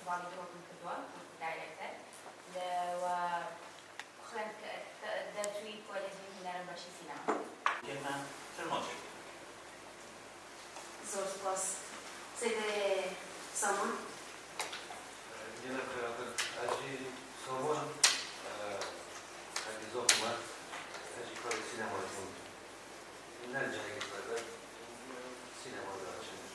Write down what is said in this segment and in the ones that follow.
فستیوالی دروکن کردووە دایرکتر و خوێن دەتوی کۆلێژی هونەرە بەشی سینەما من فرماچێک زۆر سپاس سێدە سامان Yine beraber acı zaman herkes okuma acı kare sinema için binlerce herkeslerde sinemada açılır.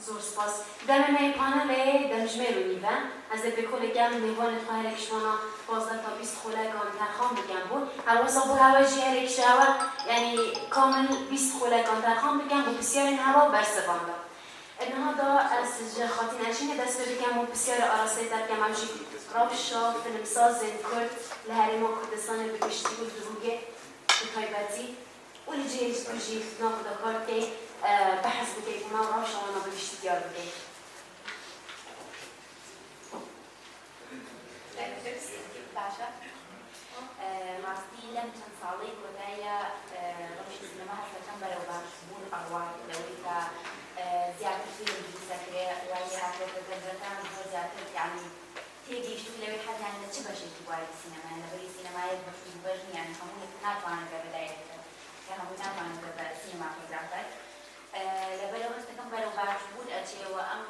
زۆر سپاس دەمەمەی پانەلێ دەمژمێر و نیڤە ئەس دەبێ کۆلێکیان میوانت خۆیرێکشمانە 12 تا 20 خۆلەکان تەرخان بگەن بوو هەروەسا بۆ هاوەژی هەرێکشاوە یعنی کامل 20 خۆلەکان تەرخان بگەن بۆ پرسیارên هەوا بەرسەباندا النهارده از خاطر نشین دست بگم و بسیار آراسته در کمالشی رابشا فیلمساز کرد لحریم کردستان بگشتی و دروگه بطایبتی و لجیش بجی ناخد کار که بحث بگه که ما رابشا وانا بگشتی دیار بگه باشە ماستی لەم چەند ساڵەی کۆتاییە ڕۆژی سینەما هەستەکەم بەرەو باشبوون ئەڕوا لەوەی کە زیاتر فیلم بیسەکرێ وای هاتوۆتە گەنجەکان زۆر زیاتر یعنی تێگەیشتن لەوەی حەزیان لە چ بەشێکی وای سینەمایە لەبەری سینەمایە بەشی بەش نیان هەموو ناتوانن بە بەدایەکە کە هەموو ناتوانن بە سینەما پێداکات لەبەرەوە هەستەکەم بەرەو باشبوون ئەچێەوە ئەم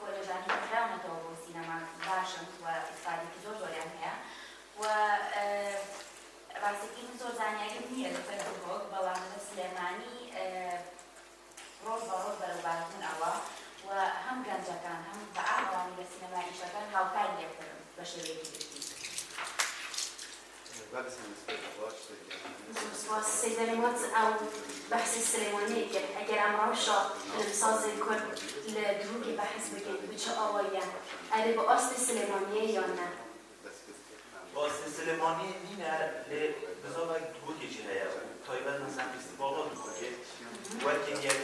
کۆلەژانی کراونەتەوە بۆ سینەما باشن و ئیسفادێکی زۆر زۆریان هەیە و ڕاستەکەی من زۆر زانیاریم نییە لەسەر دروۆک بەڵام لە سلێمانی ڕۆژ بە ڕۆژ بەرەو باشبوون ئەوە و هەم گەنجەکان هەم بەعاڵانی لە سینەمای ئیشەکان هاوکاری لێکردن بە شێوەیەکی گرتی زۆر سپاس سێدەرێمات ئەو بەحسی سلێمانی کرد ئەگەر ئەم ڕەوشە فیلمسازێک کورد لە دروگی بەحث بگەن بچە ئەوەیە ئەرێ بە ئاستی سلێمانیە یان نه واسه سلمانی نینه بزاوی دوکی چی هیا تایبت مثلا استفاده میکنه وقتی یک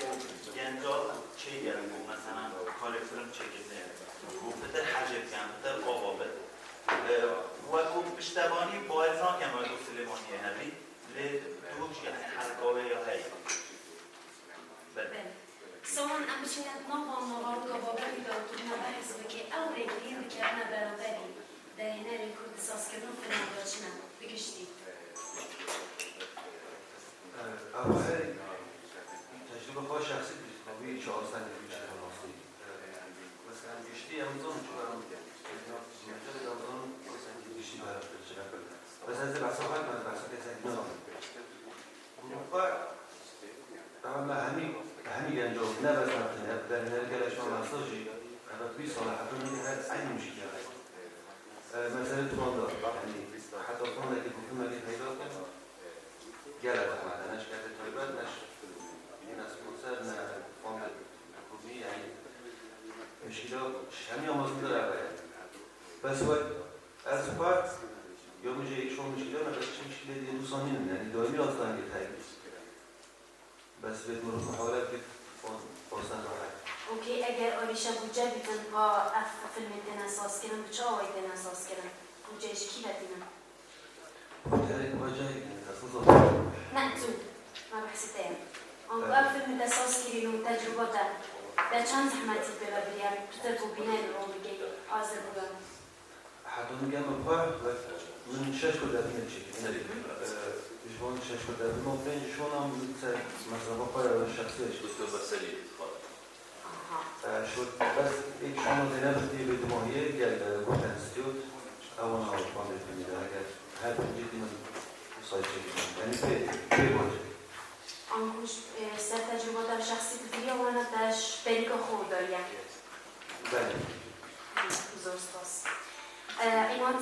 گنجال چه گرم مثلا کار فیلم چه گرده و پدر حجب کن پدر قابابت و او پشتوانی باید ناکم و سلمانی همی دوک حرکاوه یا هی سوان ام بچینت ناوان نوار قابابتی دارتون نبحث بکی او ریگلین بکرنه برابری دهنری کود سازکردن فیلم داشتن بگشتی اول تجربه خواهد شخصی بیست قوی 4 سنه بیشتر راستی مثلا بیشتی امزان چون مجال امزان مثلا بیشتی برای بچرم بس از بحثا های من بحثا کسی نام اروپا اما همین گنجا نه بس ممکنه در نرگلش ما مساجی اما 20 سال حتی میگه هر عین میشه کرد مثلا تواندار یعنی حتی تواندار که بکنم اگه پیدا کنم گلت عمله نش کرده تایبت نش این از کنسر نه فاند خوبی یعنی مشکلا همی آمازون داره باید بس باید از بعد یا میشه یک شما مشکلا نه بس چه مشکلی دیگه دوستانی نمید یعنی دائمی آستان که تایبیز بس به مرور محاولت که آستان راحت اوکی اگر آریشا بوجه بیتن با اف فیلم دین اساس کنن بچه آوای دین اساس کنن بوجهش کی لدینن؟ بوجه بوجه اساس نه تو ما بحثی تایم آنگو اف فیلم اساس کردن و تجربه در چند زحمتی بلا بریم پتر تو بینه رو بگی آزر بگم حتی میگم بخواه من 6 کرده بینه چکی جوان 6 کرده بینه 5 شون هم مثلا بخواه شخصیش دوستو بسری شد بس یک شما دیگر بختی به دماغیه گل گفت انستیوت اوان ها باندید میده اگر هر پنجیدی من سایت چکیم یعنی پی باشه آنگوش سر تجربه در شخصی بودی وانا داش بریک خود داریم بله زور سپاس اینات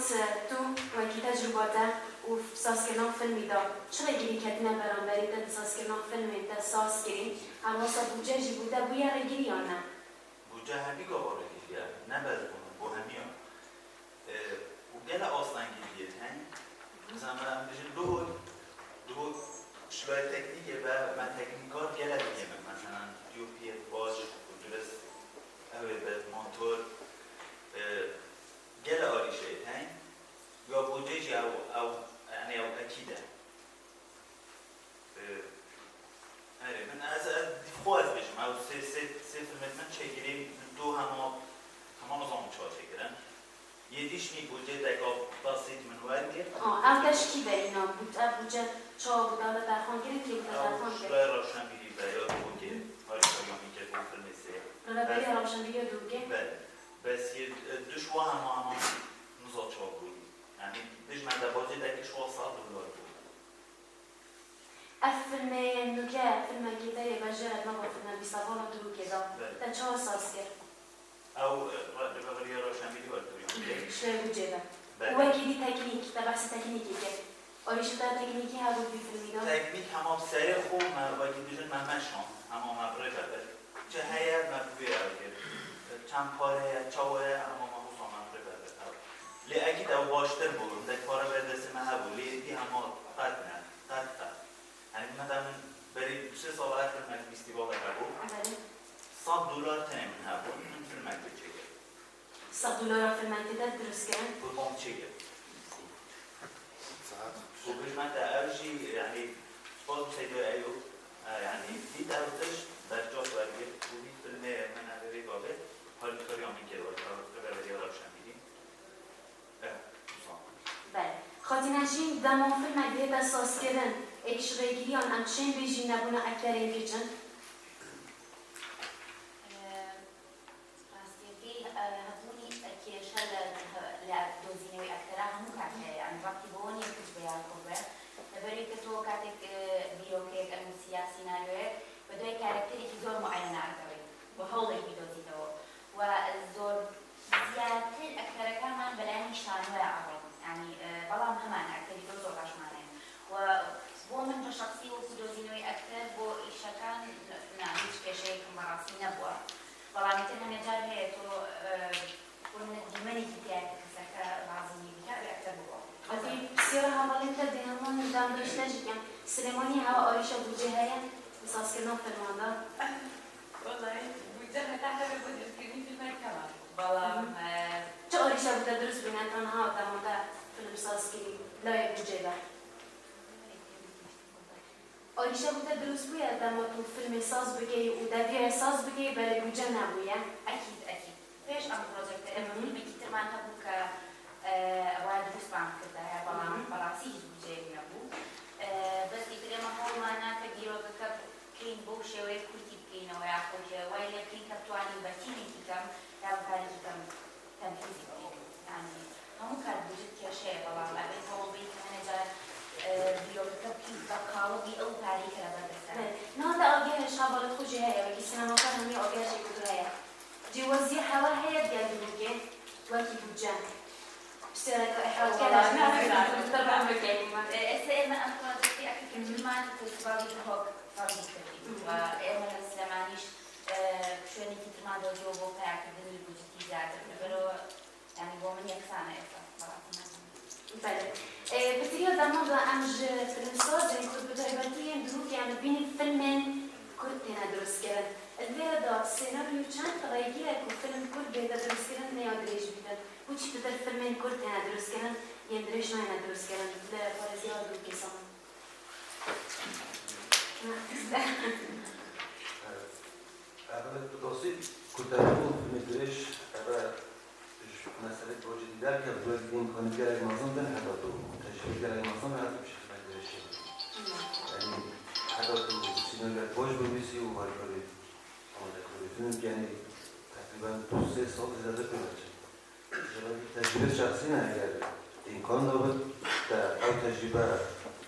تو وکی تجربه در و سازکردن فیلمی دا چرا گیری کردن برانبری در سازکردن فیلمی در ساز گیری حواسا بوجه جی بوده بویا را گیری یا نه؟ بوجه همی گواره گیری نه بز کنم بو همی هم و گل آسان گیریه هنگ مثلا من بجن دو شلای تکنیکه و من تکنیکار گل دیگه مثلا دیوپی باش و درست اوه به مانتور گل آریشه هنگ یا بوجه جی او یعنی او اکیده من از خواهد بشم او سه فیلمت من چه گیریم دو همه تیشنی بودجه دکا بسیط من ورگه او تشکیل اینا بود بودجه چا بود دولت درخوان گرفت که بود درخوان او کرد شلای روشن بیری بیاد بودجه هاری کاریامی که بود فیلمیسه رابطه روشنبیری دوگه بله بس یه دشوا هم نزاد چا بود یعنی دیش من در بازی دکی $100 بود فیلم نوکه فیلم گیته یه بجرد ما با فیلم بیستوان و دروگه دا تا چه ساز کرد؟ او ربغری روشن بیری ورد شوی بودجه دا و گیری تکنیک تا بحث تکنیکی که آیشو تا تکنیکی ها بود بی فیلمی دا تکنیک همه سری خوب باید بیشتر من مشام همه مبره کرده چه هیئت مبوی کرد چند پاره چاوه همه محوصا مبره کرده لی اگه دو باشتر بود دک پاره بردست مه بود لی دی همه قد نه قد یعنی مثلا بری 3 سال اخیر من فستیوال بود $100 تنه من بود من فیلم اکتر چه $100 فیلم انتداد درست کرد؟ بود چه وبيش ما انت ارجي يعني سبوت سيدو ايو يعني دي دارتش درجات ورگه بودی فیلم من علیه گابه حالی کاری همین که رو برای روشن بیدیم بله خاطی نشین دمان فیلم اگه تا ساز کردن ایکش ریگیری آن همچین بیجی نبونه اکتر این کچن راستي هبوني كي شل لدوزيني وأكثرها هم كاتي يعني وقتي بوني كنت بيعرفوا بريك تو كاتك بيروكيك المسياسي ناريوك بدوي كاركتري في زور معينة أكثر وهولك بدوزي تو والزور زيادة أكثر كمان بلاهم شانوا عبر يعني والله مهمان أكثر يدور زور عشمانين وبو من شخصي وبدوزيني أكثر بو إشكان نعيش كشيء مراسي نبوه والله مثلا نجار هي تو كنا دمني كتير كسكة لازمي بكار أكثر بوا. أدي بسيارة هوالين تدي همون دام داشت نجيم سليماني هوا آيشة بوجه هيا مساس كنا فيلماندا. والله بوجه متاحة بوجه كني في المكان. والله چه آيشة بوده درست بینن تنها دامادا فیلم ساز کردی لای بوجه ده. آیشة بوده درست بوده داماد تو فیلم ساز بگی و دویه ساز بگی برای بوجه نبوده. أكيد أكيد. ليش أنا بروجكت إنه فيلم كتير ما تبوك أواد درس بعمل كده يا براسي بوجه نبو. بس إذا ما هو ما أنا كديرو كتب كين بوشة ويكتب كين ويأخذ ويلا كين كتواني بتيجي كتب يا بتاعي كتب تنفيذي يعني هم كان بوجه كشيء والله ما بين هو بيت مانجر بيرو كتب كين تقاوى بي أو تاريخ ربنا. نه تا آگه شابال خوشی هیا ولی سینما کار همی آگه شی کدوم هیا. جوازی حوا هیا دیگر بوده وقتی بوده. بسیار که حوا نه طبعا بکنیم. السئمة أنا دكتي أكيد كنت ما تسبابي بحق فاضي كذي وإما السلمانيش شو إني كنت ما دوجو بوقع كذي بوجتي زادة برو يعني بومن يكسانة إصلا بله. بسیار داماد امج فیلم ساز این کد بجایبتی دروغ یعنی بین فیلم کرد ندرست کرد. الویرا دا سیناریو چند تغییری که فیلم کرد بیاد درست کردن نیادریش بیاد. وچی تو در فیلم کرد ندرست کردن یه درش نه ندرست کردن. در پارزی ها دو کیسان. اول داسی کتابو میدرش اول مسئله باجی دیگر که باید این کنید گرگ مازن بین حتی تو تشکیل گرگ مازن حتی بشه میدرش یعنی حتی تو سینوگر باج بمیسی و باری باری آمده کنید یعنی تقریبا 2-3 سال زیاده پیدا شد تجربه شخصی نه اگر امکان دارد در او تجربه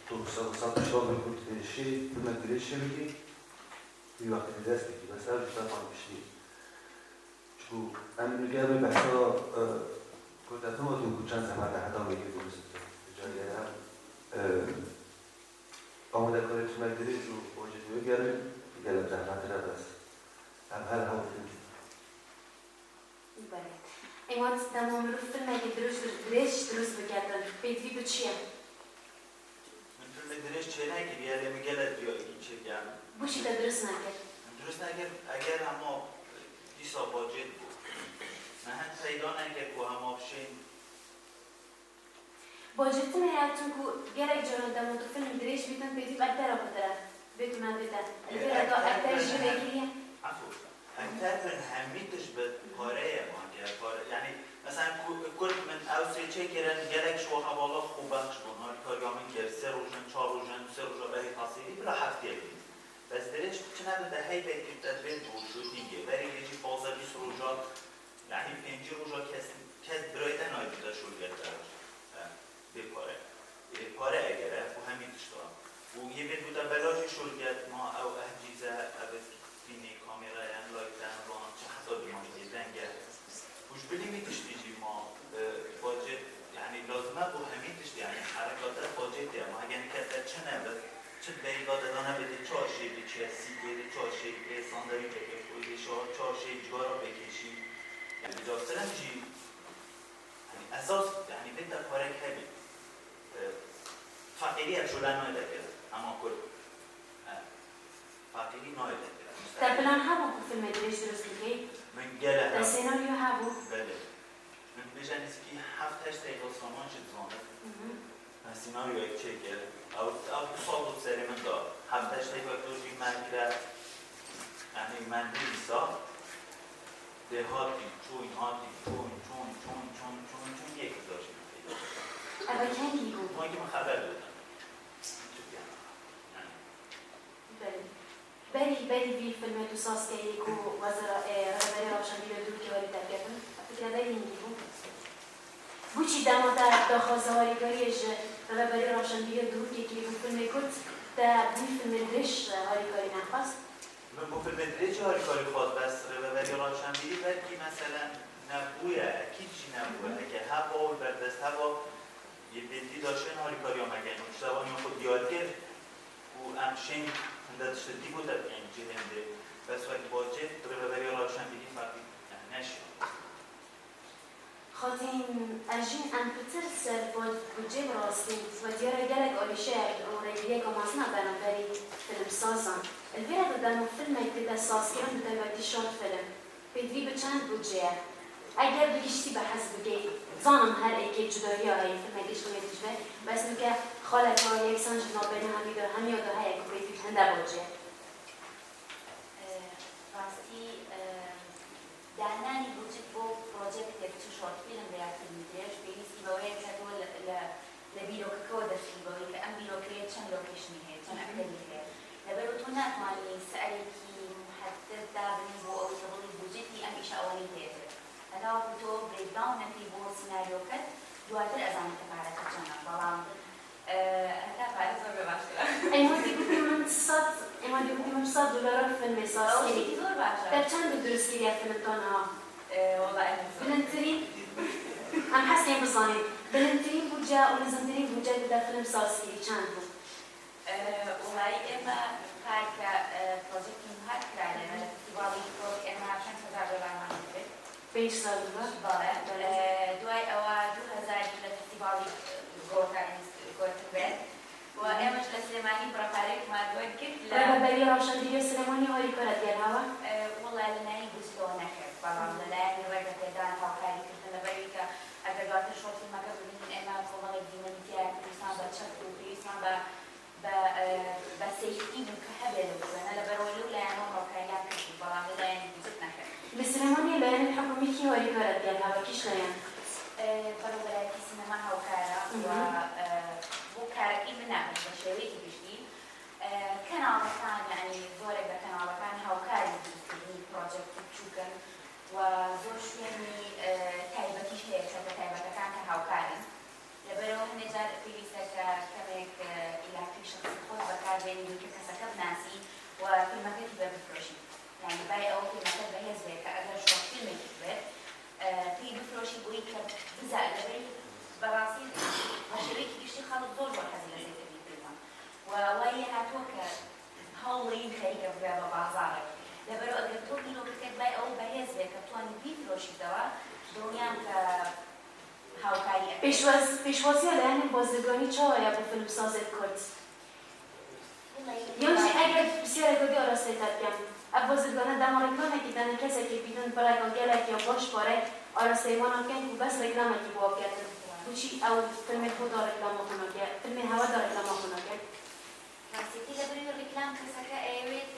تو سال بکنید شی تو مدرش بگی یه وقتی دست بگی بس هر بیشتر خواهم بشید چون امیر گرم بحثا کدتون ما تو چند زمان ده حدا میگی برسید جایی هم آمده کاری تو مدرش و واجدوی گرم گلم زحمت را بس هم هر هم بودیم بله. ایمان دامون رو فیلم اگه درست بگردن بیدی به چیه؟ من فیلم درش چه نگی بیاره میگلد یا این چه گم بوشی تا درست نکرد. درست نگر اگر همه دیسا باجد بود نه هم پیدا نگر که همه بشین باجت میراتون کو گرگ جان دامون تو فیلم درش بیتن بیدی اکتر آخر بیتون من بیتن. البته دا اکترش بگیریه. عفو اکتر من همیتش به پاره مانگه یعنی مثلا کرد من او چه کردن گلک شو حوالا خوب بخش بودن هاریکاریا من کرد 3 روزن 4 روزن 3 روزا بری تاثیری بلا هفته بید بس درش چه نداده هی بکید تدبیر دور شد دیگه بری یکی 15 20 روزا یعنی 5 روزا کس برایدن آیده شد گرده بپاره پاره اگره و همین تشتام و یه بید بوده بلاجی شد گرد ما او احجیزه اوید بینی کامیرا یعن لایتن روان چه حتی بیمانی دیدن گرد وش بلی میتشتیجی ما باجت يعني لازمه بو همین تشتی يعني حرکات باجت یا ما اگر نکرده چه نبود چه بیگاده دانه بده چارشی به چه سیگری چارشی به سانداری بکش بودی چارشی جگارا بکشی يعني جاسترم جی يعني اساس يعني بنت پارک هبی فقیری هم شدن نایده کرد اما کل فقیری نایده کرد در پلان هبو که فیلم درست درست که من گله در سیناریو هبو بله من بجن از که 7-8 دقیقه سامان شد زانه سیناریو یک چه کرد او سال بود سری من دار 7-8 دقیقه دوزی من کرد یعنی من دیسا دهاتی چون هاتی چون یک داشت اول کنگی بود ما که من خبر دادم بری بی فیلم تو ساز که یکو رهبری روشنبی رو دور که ولی ترکتون فکر داری اینگی بود بوچی دما در داخوازه هاریکاریش رهبری روشنبی رو دور که بود فیلم کت در بی فیلم درش هاریکاری نخواست من با فیلم درش هاریکاری خواست بس رهبری روشنبی بلکی مثلا نبویه اکید چی نبویه اگه هوا و بردست هوا یه بندی داشتن هاریکاری هم اگه مشتوانی خود یاد گرفت و همچین هندشت دی بود این جهنده بس وقت باجه رهبری روشنبی فرقی نشد خاطین اجین امپتر سر بودجه براستین و دیاره گلک آلیشه و رگیه کماسنا بنابری فیلم سازان الویره دادن و فیلم که ساز کردن بتایباتی شورت فیلم بدوی به چند بودجه اگر بگیشتی به حسب بگی زانم هر ایکی جدایی های فیلم دیش کنه دیجبه بس میگه خالت ها یک سنج نابینه همی داره همی یاده های اکو بیدوی هنده بودجه راستی دهنانی بودجه بو پروژکت که شورت فیلم بیاد فیلم دیش بیستی باوی کدو لبیروککو دستی باوی که ام بیروکیه چند لوکیشنی هست چند اکتری هست لبرو تو نتوانی سألی کی محدد دابنی بو او تبولی بودجتی ام ایش اولی هست هذا هو كتب بريك داون في بو سيناريو كت دواتر أزاني تفاعلت كتشانا بلام هذا فعل زور بباشرة اما دی بودی من $100 فیلم ساز أولي زور باشرة در چند درست کردی فیلم تانها والله أنا زور بلندترین هم حسنی بزانید بلندترین بودجه و نزمترین بودجه در فیلم ساز کردی چند بود والله إما هاك بروجكت هاك كرالي أنا فيستيفالي بروك إما $5,000 ما نقدر 5 سال بود دوای ئەوە 2000 لە فستیڤاڵی گۆتنبێت و ئێمەش لە سلێمانی پڕەپارێکمان دوای کرد لە رهبری روشنبی سلێمانی هاریکارە دیێناوە وڵای لەلایەنی گوستەوە نەکرد بەڵام لەلایەنی ڕێگە پێدان هاوکاری کردن لەبەری کە ئەگەر دواتر شۆفیلمەکە ببینین ئێمە کۆمەڵێک دیمەنیتیە پێویستمان بە چەک و پێویستمان بە سەیفتی بوو کە هەبێ لەوانە لەبەرەوەی لەلایەنەوە هاوکاریان کرد بەڵام لەلایەنی گوست نەکرد لسلێمانی لایەن حکومی کی هاریکارە دیێناوە کیش لایەن بەڕێوەلایەتی سینەما هاوکارە و بۆ کارەکەی منامش بە شێوەیەکی گشتی کەناڵەکان یعنی زۆرێک لە کەناڵەکان هاوکاری دروستکردنی پرۆجێکتی بچووکن و زۆر شوێنی تایبەتیش هەیە چەکە تایبەتەکان کە هاوکارن لەبەرەوە هەندێک جار پێویستە کە کەمێک ئیلاقی شخصی خۆت بەکاربێنی کە کەسەکە بناسی و فیلمەکەتی بە بفرۆشی يعني باي أو في مكان بهز بيك أقدر شو فيلم كبير في بفروشي بوي كب بزاق لبي براسي وشريك يشتي خالد زور والحزين زي تبي فيلم وهي هاتوك هولين خيجة بجاب بازار لبرو أقدر توكي لو كتب باي أو بهز بيك تواني بفروشي دوا دنيا ك هاوكاري پیشوازی لایەن بازرگانی چاوەیە بۆ فیلم سازێت کورد یانجی ئەگەر بسیارە گۆدی ئاراسته بکەم بازرگانە دەماڕێکانێکی دەنە کەسێکی بیدون بەڵێکە گەلێکی یا باش پارێ ئارastەیوانان کەن و بەس ڕێکلامێکی بۆ بکەن بچی ئەو فیلمێک بۆ دا ڕێکلاما خۆناکە فیلمی هەوا دا ڕێکلاما خۆناکە راستی لبری ڕێکلام کەسەکە ئەوێت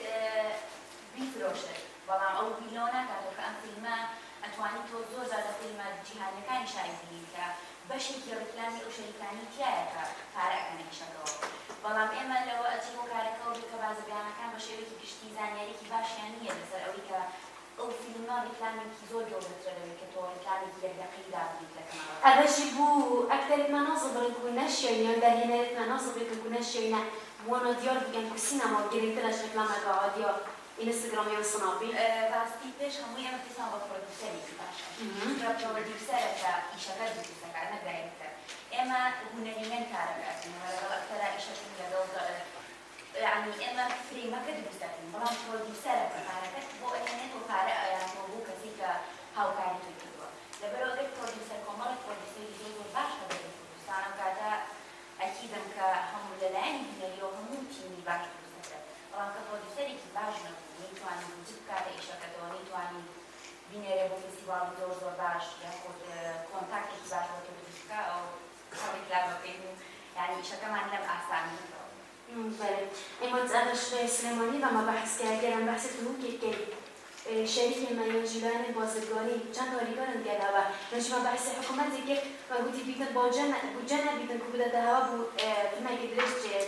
بیفرۆشێت بەڵام ئەو بیلۆ ناکاتەوە کە ئەم فیلمە ئەتوانی تۆ زۆر زیادە فیلمە جیهانیەکانی شایبینی کە بەشێکی ڕکلامی ئەو شەریکانی تایە کە پارەکەنە ئیشەکەەوە بەڵام ئێمە لەوە ئەچی بۆ کارەکەەوە بکە بازرگانەکان بە شێوەیەکی گشتی زانیاریی باشیان نییە لەسەر ئەوەی کە ئەو فیلمە ڕکلامێکی زۆر گەورەترەوەی کە تۆ ڕکلامێکی یەکدەقەی دابیت لە کەناڵەکە. هذا بو أكثر ما نصب ركونا شيئا ده هنا ما نصب ركونا شيئا وانا ديار بيجان كسينما وجريت لها شكل ما قاعد اینستاگرام یا سنابی راستی پیش همون یه مثلا با پرودوسری باشه پرودوسر که ایشکار دوست کرد نگرفت اما هنرمند کار کرد ولی اکثر ایشکار میگه يعني اما فري ما كده بيستخدم برام برودوسر كاركت بو انت وكاره يعني بو كسيكا هاو كاري تكتبوا لبرو ده برودوسر كمال برودوسر يجوا باش هذا انا كذا اكيد انك هم للعين من اليوم مو تيمي باش برام كبرودوسر كي باش نيتو اني تبقى ايشكا دونيتو اني بينيري بو فيستيفال زور باش ياخذ كونتاكت باش وتبقى او خليك لعبه بينهم يعني ايشكا ما لم احسن بله اما تزادش سلیمانی و ما بحث کردیم بحث تو که شریک مناجلان بازرگانی چند تاریکان دیگر و نشما بحث حکومتی که ما گویی بیتن باجن بیتن که بوده ده هوا بود فیلمی که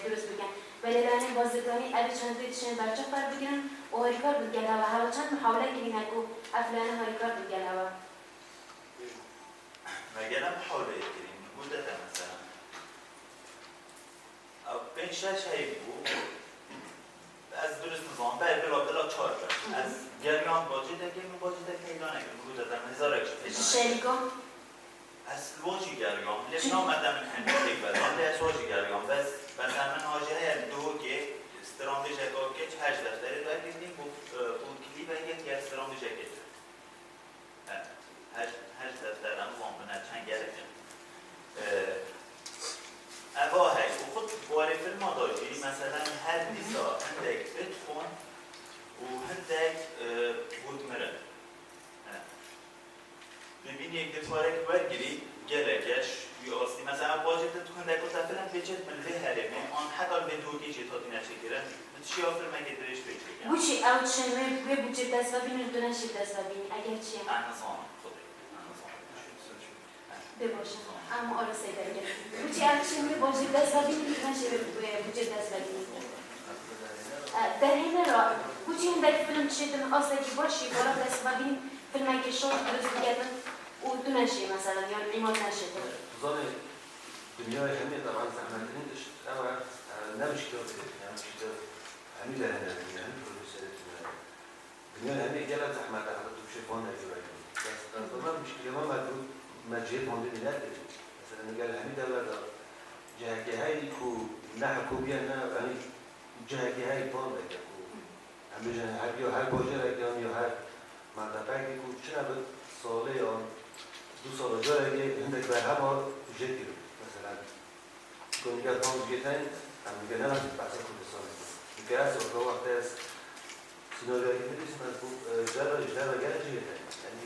درست بگن ولی لانه بازرگانی اوی چند دیدشن برچه فرق بگیرن و هاریکار بگن و هوا چند محاوله کنین اکو افلان هاریکار بگن و مگه محاوله کنین بوده ده مثلا بین شش هایی بود از درست نظام بلا چهار از گریان باجی دکیم باجی دکیم ایدانه که بود دادم هزار اکشت شریکا از واجی گریان لیش نامدم هنگی بدان لیش واجی گریان بس من حاجه های دو که استرامدی جکا که هشت دفتری دار گردیم بود کلیب هایی که استرامدی جکا هشت دفتر نظام بنا چند گرفتیم اوه و خود باره فیلم ها داشتی مثلا هر دیسا هندک بتخون و هندک بود مره ببین یک دفاره که برگیری گلکش یا آستی مثلا باجت تو هندک و تفیلم بچت من له هرمه آن حتی به دوگی چه تاتی نشکرن چی آفر مگه درش بچکن بوچی او چنوه بوی بوچه دست و بینید دونشی دست و بینید اگر چیه؟ انسان خوده بباشه اما آرسه درگه بوچی اکشن می باشه دست و بینید نشه بوچه دست و بینید در این را بوچی هم در فیلم چیدن اصلا که باشی بالا دست و بینید فیلم که شاد درست بگردن و دو نشه مثلا یا ایمات نشه ظن دنیای همه طبعا زحمتین داشت اما نمیشه که نمیشه همه در همه پروسیجر دنیای همه گله زحمت حتی تو شفان نجوری بس طبعا مشکل ما مدرود مجهود ماندنی نداری مثلا میگه همین دولت جهتی هایی کو نه حکومتی نه یعنی جهتی هایی پان بگه کو همیشه هر باجر اگرام یا هر منطقه که کو چه نبود ساله یا دو سال جا اگه هندک به همه جدی رو مثلا کنیگه پان بگیتن هم میگه نه بحث کردستان میگه از اون وقت از سیناریوی که می‌دیسیم از بود جدا و گره جدیدن یعنی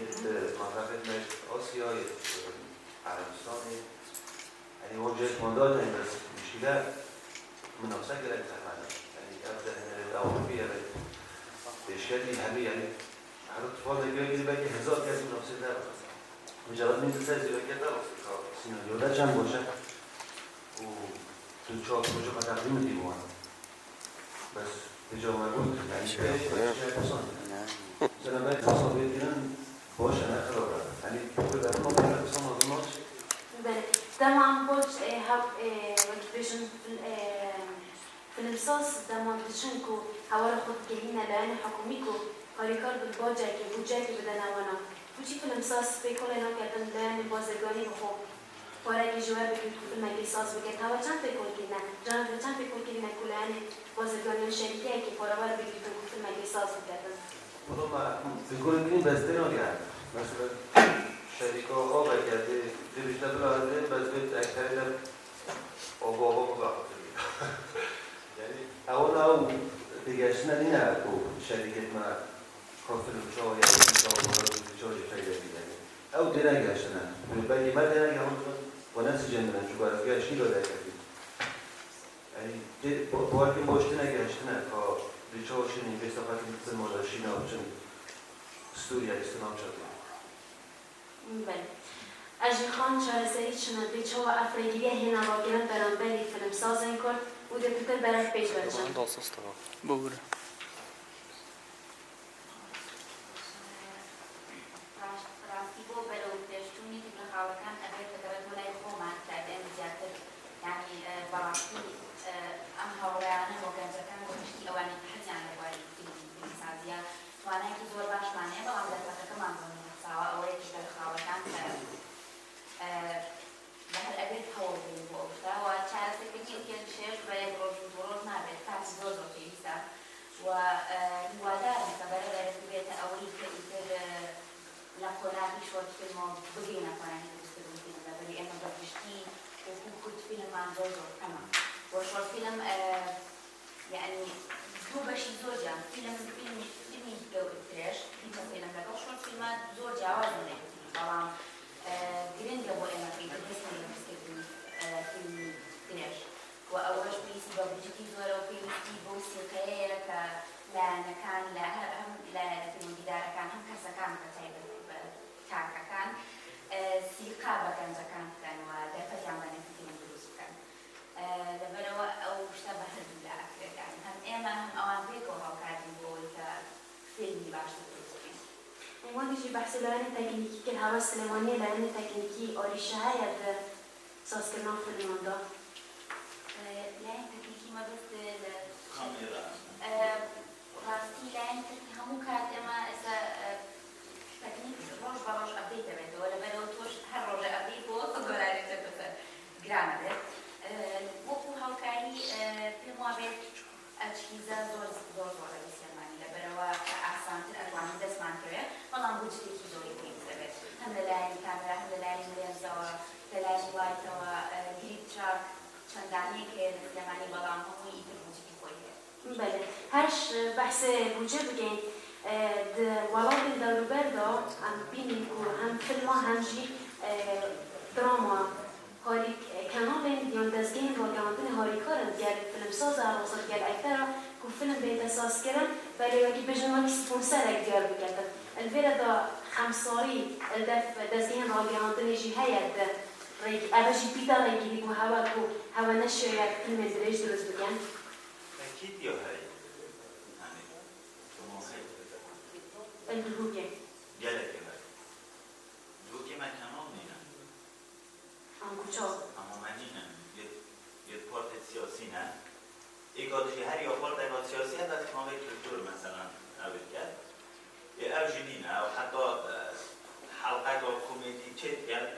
منطقه مشت آسیا عربستان یعنی اون جهت مانداد این بس مشکله منافسه گره تحمل یعنی افضل هنری اروپی یا بشکلی همه یعنی هر اتفاق دیگه بگه هزار کسی منافسه داره مجرد می‌دید سازی بگه داره سیناریو در چند باشه و تو چهار باشه ما تقدیم می‌دیم اون بس بجامعه بود یعنی چه پسان مثلا باید حساب بگیرن باشه نه خرابه یعنی بگه در ما باید پسان آزمات بله دمان بود وقتی بشن فیلمساز دمان بشن که هوا را خود گهینه لعن حکومی که کاریکار بود بوجه که بدن اوانا بوچی فیلمساز پیکل اینا کردن لعن بازرگانی بخوب پاره جواب بگید که فیلم اگه ساز بگید هوا چند پیکل کردن جانب چند پیکل کردن که لعن بازرگانی و شریکه که پاره بار بگید که فیلم اگه ساز بگیدن خودم فکر کنیم بسته نگرد مثلا شریک آقا بگرده بیشتر بلاده بس بید اکتری در آقا بخاطر بید یعنی اول او بگشتن این که شریکت ما کافر بچه های بچه های فیده بیدنی او دیره گشتن بگی من دیره گشتن با نسی جندن چون باید گشتی رو در کردید یعنی باید که باشتی نگشتن که بچه ها شنین به صفحه مثل مادرشین ها چون ستوری استنام شده بله اجی خان شهرسری شنده چه و افریقیه هینا راگیرن برانبری فیلم سازن کرد و ده پیتر برای پیش برچن. بگوره راستی بۆ بەرەو پێشچوونی تکنۆلۆژیەکان ئەبێت دەبێت بۆ لای خۆمان کاتێن زیاتر یعنی بەڕاستی ئەم هەوڵیانە بۆ گەنجەکان بۆ پشتی ئەوانەی حەزیان لە بواری فیلمسازیە توانایەکی زۆر باشمان هەیە بەڵام دەرفەتەکەمان بۆ نەخساوە ئەوەیەکی دەرخاوەکان کە بەهەر ئەبێت هەوڵ بین بۆ ئەو شتەوە چارەسەرکردنی پێشێش بە یەک ڕۆژ و ڕۆژ نابێت کاتی زۆر زۆر پێویستە و هیوادارم کە بەرەبەرێت بێتە ئەوەی کە ئیتر لە قۆناغی شۆرت فیلمەوە بگەینە قۆناغی دروستکردنی فیلم لەبەری ئێمە بەگشتی وەکو کورت فیلممان زۆر زۆر کەمە بۆ شۆرت فیلم یعنی دوو بەشی زۆر جیان فیلمی گەورەترێش دیکە فیلم لەگەڵ شۆرت فیلمە زۆر جیاوازن لێکردنی بەڵام گرنگە بۆ ئێمە کە دەستمان لە دروستکردنی فیلمی درێژ و ئەوەش پێویستی بە بودجەتی زۆرە و پێویستی بۆ سێکەیەیە کە لایەنەکان هەم لایەنە فیلمگیدارەکان هەم کەسەکان کە تایبەت کاکەکان سیقا بە گەنجەکان بکەن و دەرفەتیان بە نەفیلم دروست بکەن لەبەرەوە ئەو شتە بە هەردوو لە ئەکرێکان هەم ئێمە هەم ئەوان بێکەوە هەڵکاردین بۆی کە فیلمی باشتر دروست بکەین وانجی بحث لایەنە تەکنیکی کرد هەوا سلێمانیە لایەنە تەکنیکی ئۆریشە هەیە لە سازکردنا فیلماندا لایەن تەکنیکی مەبەست لە کامێرا ڕاستی لایەن تەکنیکی هەموو کات ئێمە ئێستا تەکنیک ڕۆژ بە ڕۆژ ئەپدەیت دەبێتەوە لەبەرەوە تۆش هەر ڕۆژە ئەپدەیت بۆ $100 بەسەر گرانە بێت وەکو هەڵکاری پێم وابێت ئەچیزە زۆر زۆرە بەسەرمانی لەبەرەوە کە ئاسانتر ئەتوانین دەستمان کەوێت بەڵام بودجەتێکی زۆری پێویست دەبێت هەم لە لایەنی کامێرا هەم لە لایەنی لێنزەوە لە لایەنی لایتەوە گریپ تراک چەندانەیەک هەیە لە سلێمانی بەڵام هەمووی ئیتر بودجەتی خۆی هەیە بله هرش بحث بودجه بگین ولاد داروبردا هم بینیم که هم فیلم هم جی دراما هاری کانال دیان دزگین و گاندن هاری کارن گل فیلم ساز عروضات گل اکتر که فیلم بیت اساس کردن ولی وقتی بجنبی سپانسر اکتیار بکردن الویرا دا خمساری الدف دزگین و گاندن جی هیات ریک ابجی بیدا ریکی و هوا نشویت فیلم درش درست بگن أكيد يا هاي يعني الهوجة جالك يا هاي دوكي ما كانوا مينا أنكوشا أما مانينا يتبارت سياسينا إيقادشي هر يابارت إيقاد سياسي هذا تكمل كولتور مثلا أول كات أو جدينا أو حتى حلقات أو كوميدي تشيت كات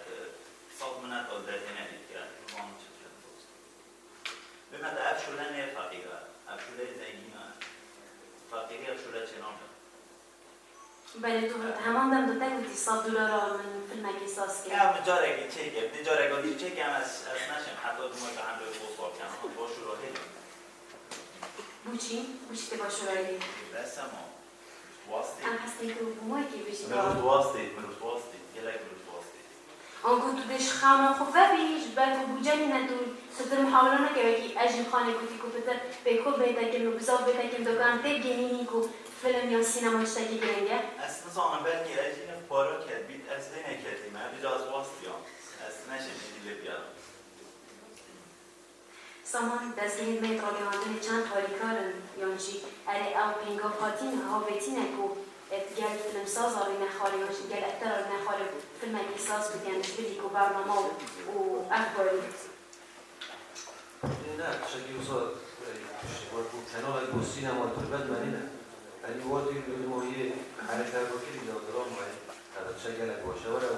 صوت منات أو دهنا كات رومان تشيت بماذا أبشرنا فقيرة أبشرنا زينينا فقيرة أبشرنا چنانه بله تو همان دم دو تگوتی $100 من فیلم اگه ساز یا کرد مجارگی چیکه مجارگی چیکه هم از نشم حتی دو ماه هم روی بوسوار کنم هم با شروعه بوچی؟ بوچی که با شورایی دستم هم واسطی ام هستی که بومایی که بشی مروت واسطی گلک مروت واسطی آنکو تو دش خانه خوبه بیش بلکه بوجانی ندون تدر محاوله نکه وکی اجی خانه گوتی که بتر بیکو بیتکن و بزاف بیتکن دوگان تیب گینینی که فیلم یا سینما اشتاکی گرنگه اصلا زمان بلکه اجین پارا کرد بید اصلا نکردیم من بیجا از واسطی هم اصلا نشم میدیله بیارم سامان دستگیر مید را گراندن چند تاریکارن یانچی اره او پینگا پاتین ها بیتینه که گل فیلم ساز آره نخواهی یانچی گل اکتر آره نخواهی فیلم اگه ساز بگنش بدی که برنامه و اخباری نه شکلی وصل كانوا يقول السينما والتربات مالنا يعني وقت ما هي حركة وكذا لو درام معي هذا تشجع لك وشورة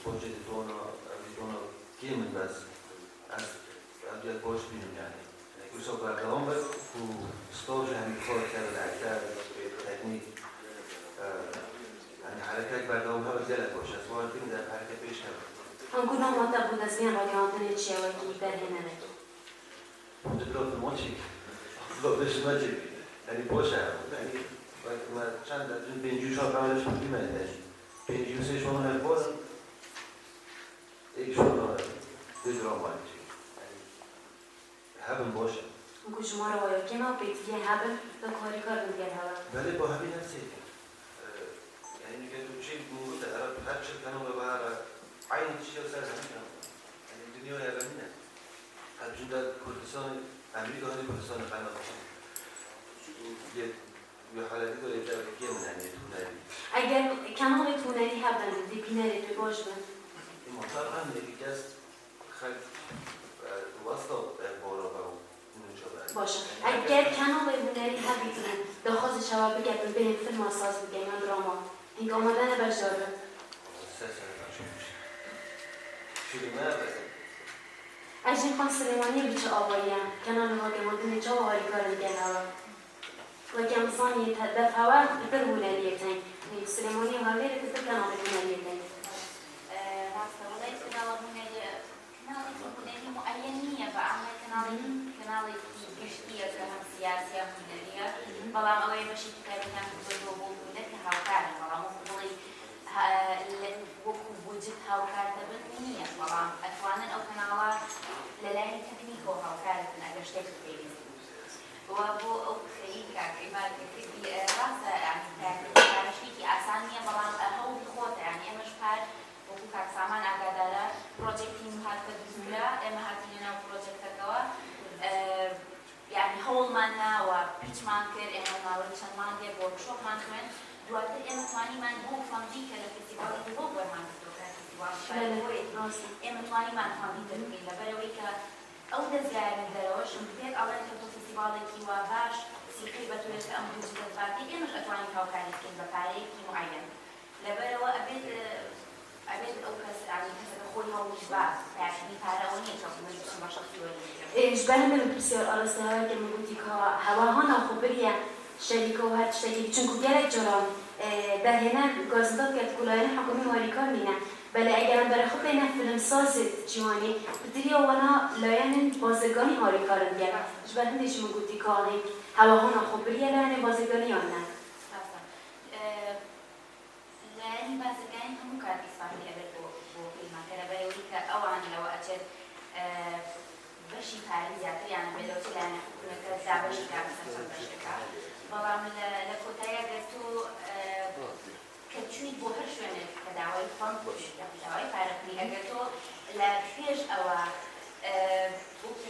وبوجد تونا كيمن بس أبدي أبوش بينهم يعني وصل بعدهم بس وستوج هم يخوض كذا الأكتر تكنيك يعني حركات بعدهم هذا جلك وش أسوار كذا حركة بيش هم آنکو نام تا بود از میان را گراندن چیه و کی در هنه نکن مدبر في الماتش لا بس ماجي يعني بوشة يعني ما چند از بنجو شاب عملش می‌کنه بنجو سه شما هربار یک شما بدرام ماجی هبن باشه آنکو شما را باید که ما پیتیه هبن تا کاری کار میگن هوا ولی با همین نفسی یعنی که تو چی بود هر چه کنم به بار عین چیزا سر همین کنم یعنی دنیا یادمینه همچون در کردستان امریکا هایی کردستان قنات یه حالتی داره در که مننی تونری اگر کانال تونری هبن دیپینری تو باش بن این مطلب هم یکی از خیلی واسطا بارا و اونو چه باشه اگر کانال هنری هبیتن داخل شوا بگم ببین فیلم آساز بگم یا دراما این آمدن بجاره اجین خان سلیمانی بیچه آواییم کنان واقع مدن جا و هاری کار دیگه هوا و کمسانی تدف هوا در هنریه تنگ سلیمانی هاوی رو کتر کنان هنریه تنگ راسته ولای هنری معین نیه و اما کنالی گشتیه که هم سیاسی هم هنریه بلام اوی باشی که کاریم بودو بوده که هاوکاره بلام بولی وەکو بوجت هاوکار دەبن نییە بەڵام ئەتوانن ئەو کەناڵە لەلایەن تەکنیک و هاوکارن ئەگەر شتێک پێویست بووە بۆ ئەو خەریکە ئیمارکردی ڕاستە کارشتێکی ئاسان نییە بەڵام هەوڵی خۆتە یعنی ئێمەش پار وەکو کاکسامان ئاگادارە پرۆجێکتی هاتکە دوورە ئێمە هاتینە ناو پرۆجێکتەکەوە یعنی هەوڵمان ناوە پیچمان کرد ئێمە ماوەی چەند مانگێک وەرکشۆپمان خوێن دواتر ئێمە توانیمان بۆ فەندی کە لە فستیڤاڵی بۆ وەرمان کردوکە فستیڤاڵ ئێمە توانیمان فەندی دەکەین لەبەرەوەی کە ئەو دەستگایانە دەرەوەش پێت ئەڵێن کە بۆ فستیڤاڵێکی وا باش سیقی بەتوێت کە ئەم بوجی دەفاتی ئێمەش ئەتوانین هاوکاری بکەین بە پارەیەکی معەن لەبەرەوە ئەبێت ئەو کەس کەسەکە خۆی هەوڵی باس یعنی پارە ئەوە نییە چۆکمەی بچم بە شەخصی وەرگێ جبران من بسیار آراسته هایی که میگویی که هواها ناخبریه شریکو هر چیزی چون گرگ جرام در هنر گازداد که کلاین حکومی هاریکار نینه بله اگر برای خود این فیلم ساز جوانی بدری آوانا لاین بازرگانی هاریکارن گرد جبران دیش میگویی که هواها ناخبریه لاین بازرگانی آن نه لاین بازرگانی همون کار بیسفامی ابد بو فیلم کرده برای که آوان لو اجد بشی پاری زیادی یعنی بلوچ لاین حکومت دعوتی که مثلا بشه کرد بەڵام لە کۆتاییەکە تۆ کە چوویت بۆ هەر شوێنێک کە داوای فەند بکەیت داوای پارەکردنی ئەگەر تۆ لە پێش ئەوە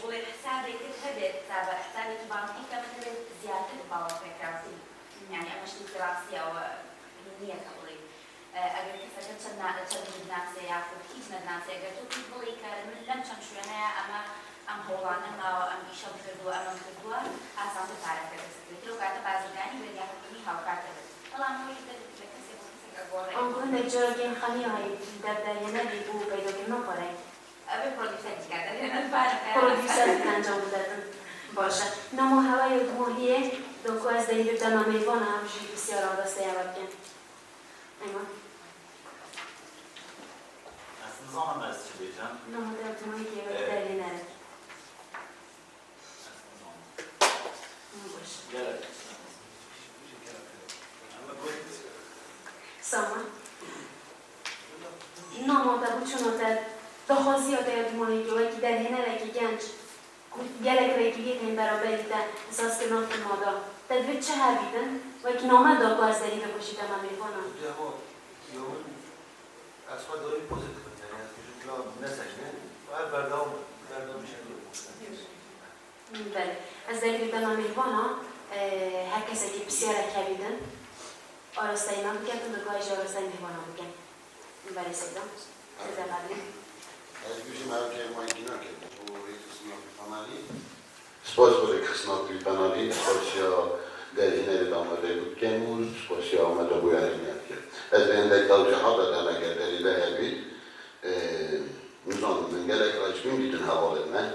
بۆی حسابێکت هەبێت تا بە حسابێکی بانکی کە بەدەبێت زیاتر باوە پێکراوی یعنی ئەمەشتی کراسی ئەوە نییە کە بڵێ ئەگەر کەسەکە چەند ناسێ یاخود هیچ نەناسێ ئەگەر تۆ پێت بڵێ کە من لەم چەند شوێنەیە ئەمە ئەم هەوڵانە ماوە ئەم ئیشەم کردووە ئەمەم کردووە ئاسانتر پارەکە دەستکرێت لەو کاتە بازرگانی وێریاکردنی هاوکار دەبێت بەڵام ئەوەی کەسێک ئەگۆڕێ آنگاه نجار گیم خانی هایی در دریانه بیبو پیدا کنم پاره ئەبێ پرۆدیوسەری کات دەبێت پارەکە پرودیوسر انجام دادن باشه نما هوای ماهیه دوکو از دلیل دما میوان همشی بسیار آراسته یاد کن ایمان نظام از چی بیجم؟ نما در ماهی که دلیل نره سامان نما در بود چون در دخوازی ها در ماهی که وکی در هنه وکی گنج گلک وکی این برابری در اساس که نام مادا تدوید چه هر بیدن وکی نامه داکو از دلیل باشید اما میفانم از خود داری پوزیت کنید یعنی از کشون کلا نسکنه باید بردام شکل بله از دلیل دما میفانم هر کسی که بسیار کبیدن آراسته ایمان بکردن دکایش آراسته میفانم بکن برای سیدم سیدم قبلی Gdybyśmy mieli Majkina, kiedy było Krysnowi Panali, sposób Krysnowi Panali, sposób dergineri damada Kemuz, sposób Ahmeda Buyarimiyak. Ez bendeki tavcihada demek ederiyle hebi, Muzan'ın gerek racmin bütün havalarına,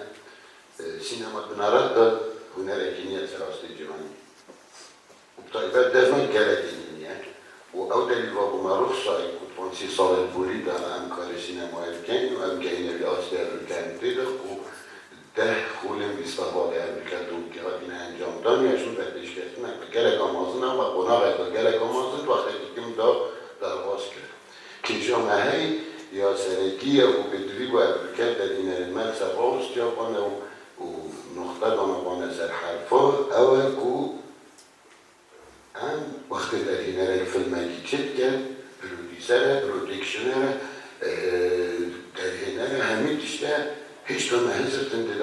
sinema binarak da hüner ekiniyet serastı cimani. Tayyip devmen gerek ekiniyet. و او دلیل و معروف سعی بود 5 سال بوری در همکاری سینمایی بکنیم و همگین ریاض در بکنیم دیده و 10 خولم بیستفاده امریکا دون که این انجام دانیشون بهدیش کردن و گلک آمازن و قناق و گلک آمازن وقتی کم در باز کرد کیشا مهی یا سرگی و بدوی و امریکا در این المال سراست یا بانه و نقطه بانه سر حرفا اول کو هم وقتی در این فیلم چیت که پرودیسر، پرودکشنر،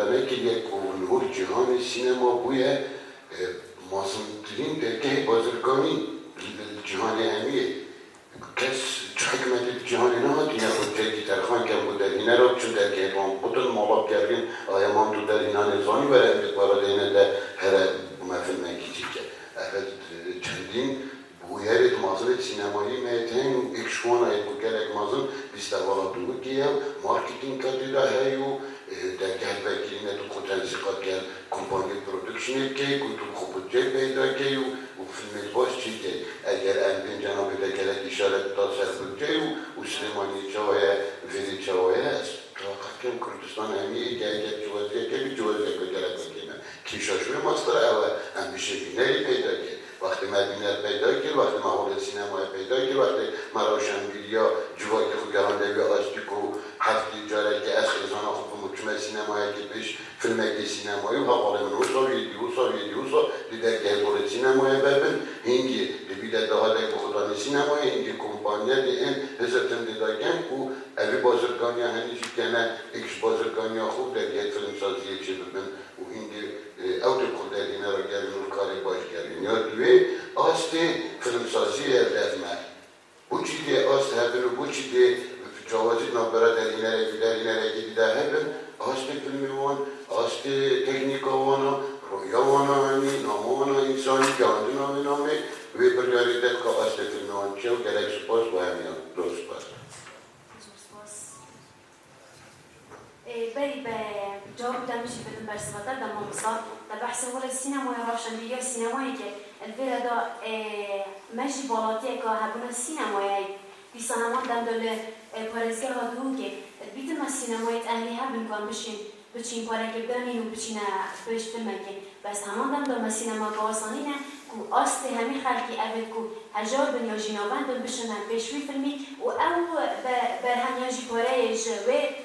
دانه که یک نور جهان سینما بویه مازندرین درگه بازرگانی جهان همیه کس چه حکمتی جهانی نهاتی نخود جدی ترخان که بود در اینه را چون درگه هم بودن مالاب کردیم آیا ما تو در اینه نظامی برای امتقارات اینه در هر مفهوم نگیزی که اول چندین بویرد مازن سینمایی میتین اکشوان های بگرگ مازن بیستوالات دو که مارکتینگ کردی دا هیو در گهد وکیلی تو خود تنسیقات کرد کمپانی پرودکشنی که تو خوب جای پیدا که و فیلم باش چی که اگر امبین جناب در گلک اشارت تا سر بود جای و سلیمانی چاوه ویدی چاوه هست تا قطعیم کردستان همیه که اگر جوازیه که بی جوازیه که گلک بکیمه کیشاشوی ماستر اوه همیشه بینری پیدا کرد وقتی مدینه پیدا کرد وقتی محول سینمای پیدا کرد وقتی مراوشنگیری یا جوایی که گرانده بی آستیکو هفتی جاره که از خیزان خوب مجمع سینمایی که پیش فیلمکی سینمایی و حواله من اوسا ویدیوسا دیده که بول سینمایی ببین هنگی دیده دهاده بخودانی سینمایی هنگی کمپانیا این حضرتن دیده کن و اوی بازرگانیا هنیشی کنه اکش بازرگانیا خوب در یک فیلم سازیه چه ببین و هنگی او در خود در اینه را گرین و کاری باش گرین یا دوی آستی فیلم سازی دفمه bu ciddi az her bu ciddi cavazit nabara derinlere gider hepin asli filmi var, asli teknik avana, roya vana hani, namana insani kendine namı ve bir realite ka asli filmi var. Çev gerek spas bayamıyor, dost spas. بري بجاوب دمشي في المرسفات ده مصاب ده بحسب ولا السينما ولا روشن بيجي السينما يجي الفيلا ده ماشي بولاتي كهبنا السينما يجي في سنوات ده دل بارزجر هدوكي بيت ما السينما يتأهلها بنكون بچين پاره که ببینیم و بچین بهش فیلم که بس همان دم سینما قواسانینه کو آست همی خلقی اول کو هزار دنیا جنابان دم بشنن بهشوی فیلمی و او بر همیاجی پاره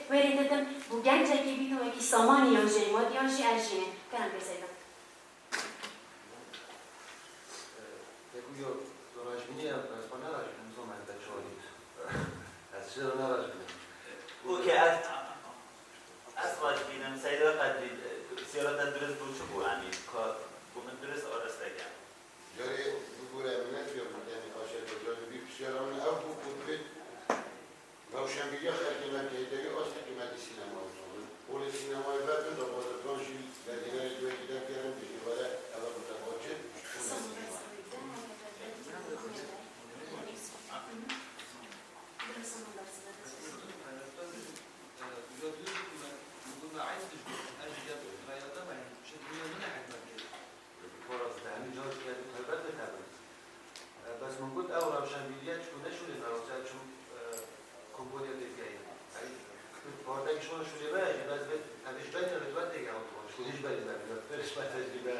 و ریدتم بو گنجه که بیدم که سامانی یا جی مادی یا جی ارجینه کنم بسیدم بگویو راجبینی هم از با نراجبینی زمان در چالید از چرا نراجبینی او که از راجبینم سیده قدری سیارت درست بود چه بود همی که من درست آرسته کرد جاری بگوره امنت بیارم یعنی آشد و جاری بی بسیاران او بود بید روشنبیری خلقی مرکزی آسته که مدی سینما بزنن اول سینمای بردن دا بازرگانشی در دینه دوی دیدن بیارم بیشنی باره اول متقاچه بس من قلت أول روشنبیریت شده شده نروزد چون کمپونیا دیگه پارتاک شما شده باشه بس بد همیش بدی نمیتوان دیگه هم باشه خودش بدی نمیتوان فرش با تجربه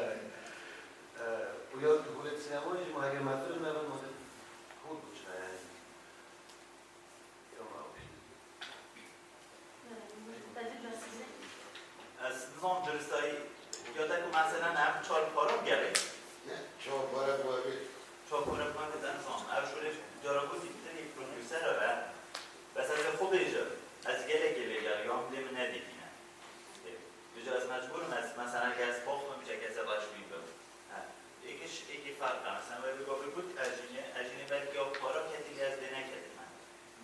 و یا تو بولت سینمایی ما اگر مطلب نرم مطلب خود بچه یعنی یا ما از نظام درستایی یاده که مثلا هم چهار پارم گره نه چهار باره باید چهار پارم کنه نظام هر شده جارا بودی بیتن یک پرودیوسر را بس از خوب ایجا از گله گر یا هم لیمه ندیدینه بیجا از مجبورم از مثلا که از باخت هم میشه که از رشوی بود یکی فرق مثلا ولی گفته بود اجینه بلکه یا پارا کتیلی از دینه کردی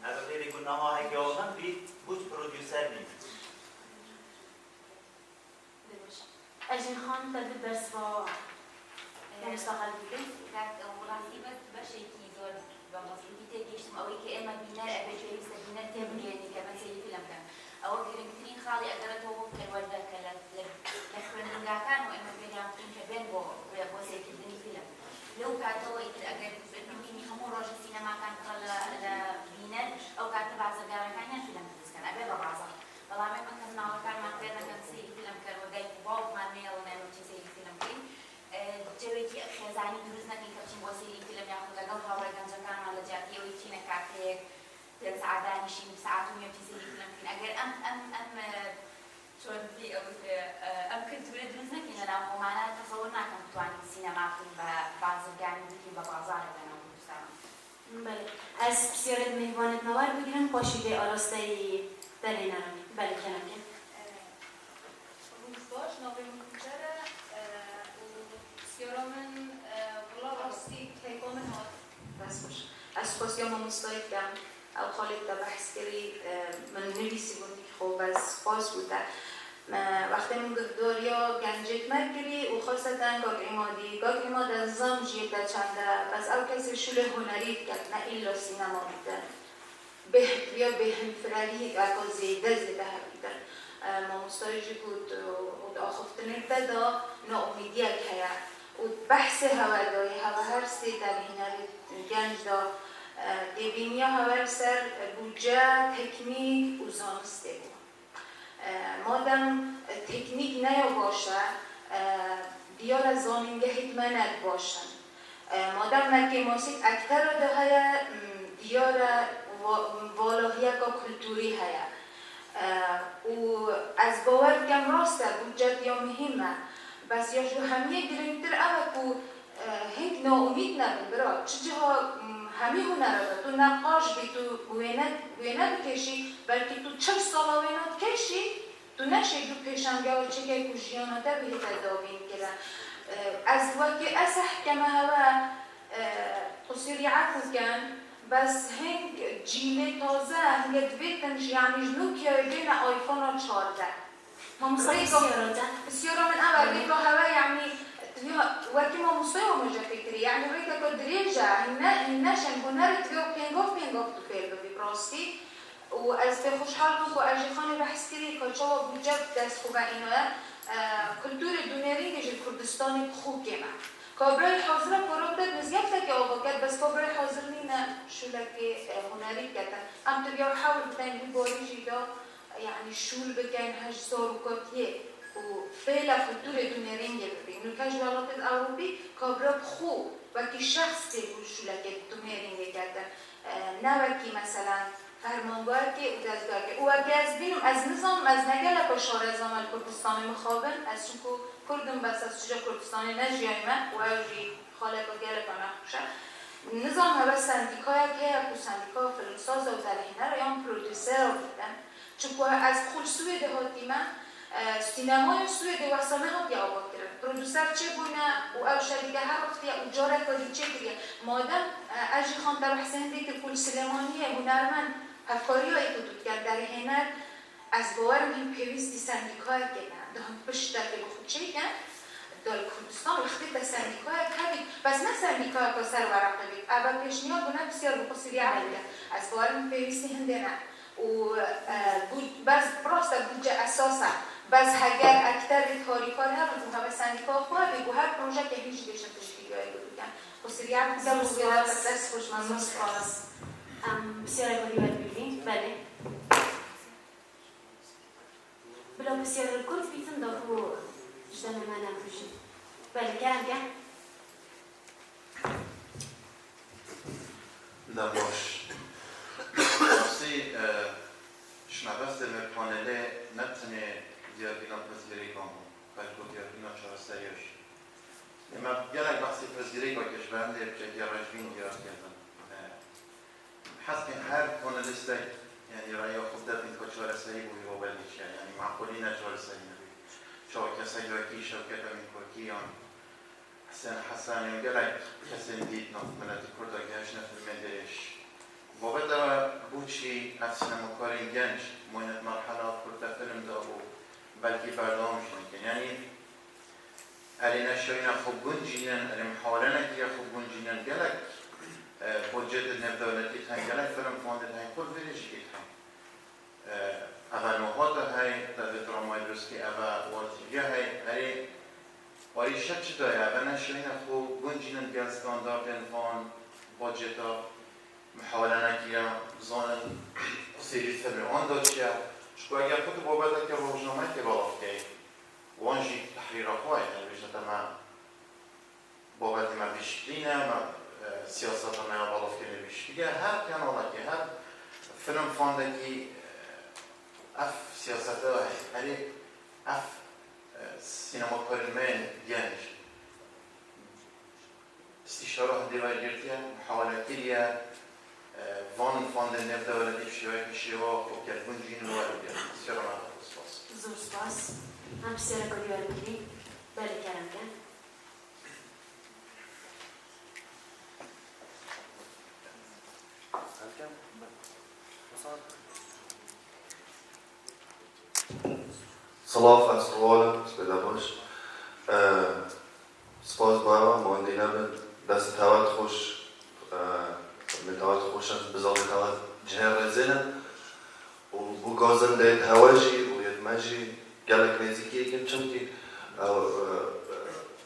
من از غیر گناه ها هکی آدم بود پرودیوسر نیست أجن خان تدري درس با مستقل بيجي كانت مراسمة بشيء كيزور بمصروفي تيجيشتم أو كي إما بينار أبجري سبينة تبغيني كمان سيد فيلم كان أو كريمترين خالي أقدرت هو كالوالدة كلا كخبر نجاكان وإما بينامتين كبين بو سيد الدنيا فيلم لو كاتو يقدر أقدر إنه هم راجع سينما كان خلا بينار أو كاتب بعض الجارة كان فيلم بس كان أبي بعضها والله ما كان ناوي كان ما كان سيد فيلم كان وجاي بوب ما ميل ونعمل شيء سيد فيلم كين جويتي خزاني دروزنا كين كابتن وسيد فيلم ياخذ لقل هوا كان جكان على جاتي ويتينا كاتيك ساعداني شيء ساعتهم يبتي سيد فيلم كين أجر أم شلون في أم كنت ولد دروزنا كين أنا ومعنا تصورنا كم تواني السينما كين بعض الجانب كين ببعضها لنا ودوستان. بله از سیارت مهوانت نوار بگیرم پاشیده آراسته دلینا بله کنم که ناوی مکنجره و سیارا من ولا راستی تیکام هات بس باش از خواستیم ما مستعد کم او خالد تا بحث کری من نویسی بودی که خوب از خواست بوده وقتی من داریا گنجت مرکری و خواستن گاگ ایماد از زم جیب در چنده بس او کسی شول هنری کرد نه ایلا سینما بوده یا به همفراری اکا زیده همیده ما مستایجی بود و آخفتنی بدا ناامیدی که و بحث هواداری هر سی در هنری گنج دا دیبینیا هوا سر بودجه تکنیک و زانسته بود مادم تکنیک نیا باشه دیار زانینگه هیتمند باشن مادم نکی ماسید اکتر ده های دیار والاهیه که کلتوری هیا و از باور کم راسته بودجه یا مهمه بس یا جو همیه گرنگتر اوه که هنگ ناامید نبین برای چه جاها همی هنر را تو نقاش بی تو وینه بکشی بلکه تو 40 سالا وینات کشی تو نشی دو پیشنگه و چه که کشیانه تا بهی تدابین کرده از وقتی از احکمه هوا قصیریعت کن بس هنگ جیل تازه هنگ دویتنش یعنی نوکیا بین آیفون و 14 ما مصري سيارة ده السيارة من أول ريكو هوا يعني وكي ما مستوى مجا فكري يعني ريكا كدريجة هناشن هنر تبيو بينغوف تفيل براستي وأز بخوش حالكم وأجي خاني بحث كري كالشوا بوجب دست خوبا إنه كلتور دونيرين كجي الكردستاني خوب كما كابرای حاضر پروبدت مزیت که آواکت بس کابرای حاضر نینه شوله که هنری کتن ام تبیا حاول بتن باری جیدا يعني شول بكين هاج صاروكاتيه وفيلا فطور دونيرين يبرين نكاج ولات الأوروبي كابرا بخو وكي شخص تقول شولا كي دونيرين يكتن نوكي مثلا فرمانگاه که ودازگاه که او اگه از بینم از نظام از نگله بشار زمان کردستانی مخابن از چونکو کردم بس از چجا کردستانی نجیای من و اوجی خاله با گله کنه خوشه نظام هوا سندیکای که اکو سندیکای فلمساز و درهنه را یا پرودیسر بودن چونکو از خود سوی دهاتی من سینمای سوی دوستانه ها بیا آباد کرد پرودوسر چه بونه و او شریکه هر وقتی او جاره کاری چه کریه مادم اجی خان در حسین دی که کل سلیمانیه هنرمند هفکاری هایی کدود کرد در هنر از باور مهم پیوستی سندیکای کنن دهم پشت که بخود چه کن دال کردستان وقتی تا سندیکای کبید بس نه سندیکای که سر ورقه بید اول پیشنیاد بونه بسیار بقصیری عملیه از باور مهم پیوستی هنده نه و بس براسته بودجه اساسا بس هگر اکتر کار هم و همه سندیکا خواه بگو هر پروژه که هیچ دیشن تشکیلی بودن خسریت بودن و زیادت بسرس خوش مزاست خواست بسیار اگه ببینیم بله بلا بسیار الکل بیتن دارو جدن من نمیشیم بله کرم که نباش راستی شنبست در پانله نتنه دیارگینا پذیری کامو بلکه دیارگینا چهارستریاش اما گلک بحثی پذیری با کشورنده بچه رجبین دیار کردن حس که هر پانلیسته یعنی رای خود در این که چهارستری بوی و بلیشه یعنی معقولی نه چهارستری نبی چهار کسی جاکی شوکت امین کرکیان حسن یا گلک کسی دید نفت ملتی کردگهش نفرمندهش بابت داره بوچی از سینماکاری گنج موینت مرحله کرده فیلم دارو بلکی بردام شنکن یعنی الی نشوینا خوب گنجینن الی محاوله نکیه خوب گنجینن گلک بودجت نبدالتی تن گلک فیلم فانده تن خود ویدیش که تن اوه نوحات های در درامای درستی اوه وارتیگه های الی واری شد چه داره اوه نشوینا خوب گنجینن گلستاندار دنفان بودجت ها محاوله نکیه زانن سیری فیلم آن داشته شکو اگر خود بابت که روزنامه که بالاف که وانجی تحریر خواهی نوشته ما بابت ما بیشترینه ما سیاست ما بالاف که نوشته هر کانالا که هر فیلم فانده که اف سیاست ها هری اف سینما کارمن گنج استشاره دیوار گرتیه محاوله کریه وان فاند نفت دولتی بشیوه خوب کرد بونجین رو رو بیاد بسیار من زور سپاس هم بسیار کاری میکنی بله کرم کن صلاف از روال بده باش سپاس باید ماندینه به دست تاوت خوش متاوت خوش از بزاق تاوت جهر زنه و بو گازن دید هواجی و یدمجی گلک نزیکی کن چونکی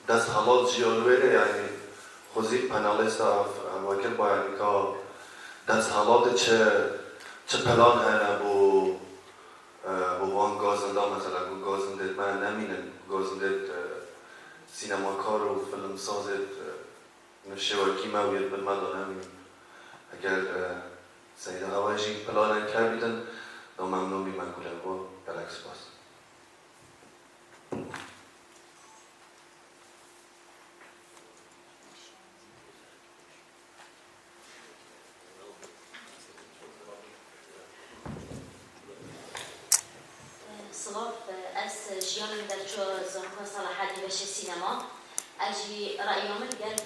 دست حالات جیالویره یعنی خوزی پنالیست وکر باید که دست حالات چه پلان هنه بو وان گازنده مثلا گازنده من نمینم گازنده سینما کار و فیلم سازت نشوکی موید بالمدى نمینم اگر سیده هواجی پلان کردن دو ممنون بی من کلم با بلکس باز صلاف از جیان در چه زنها صلاحاتی بشه سینما اجی رأیام الجل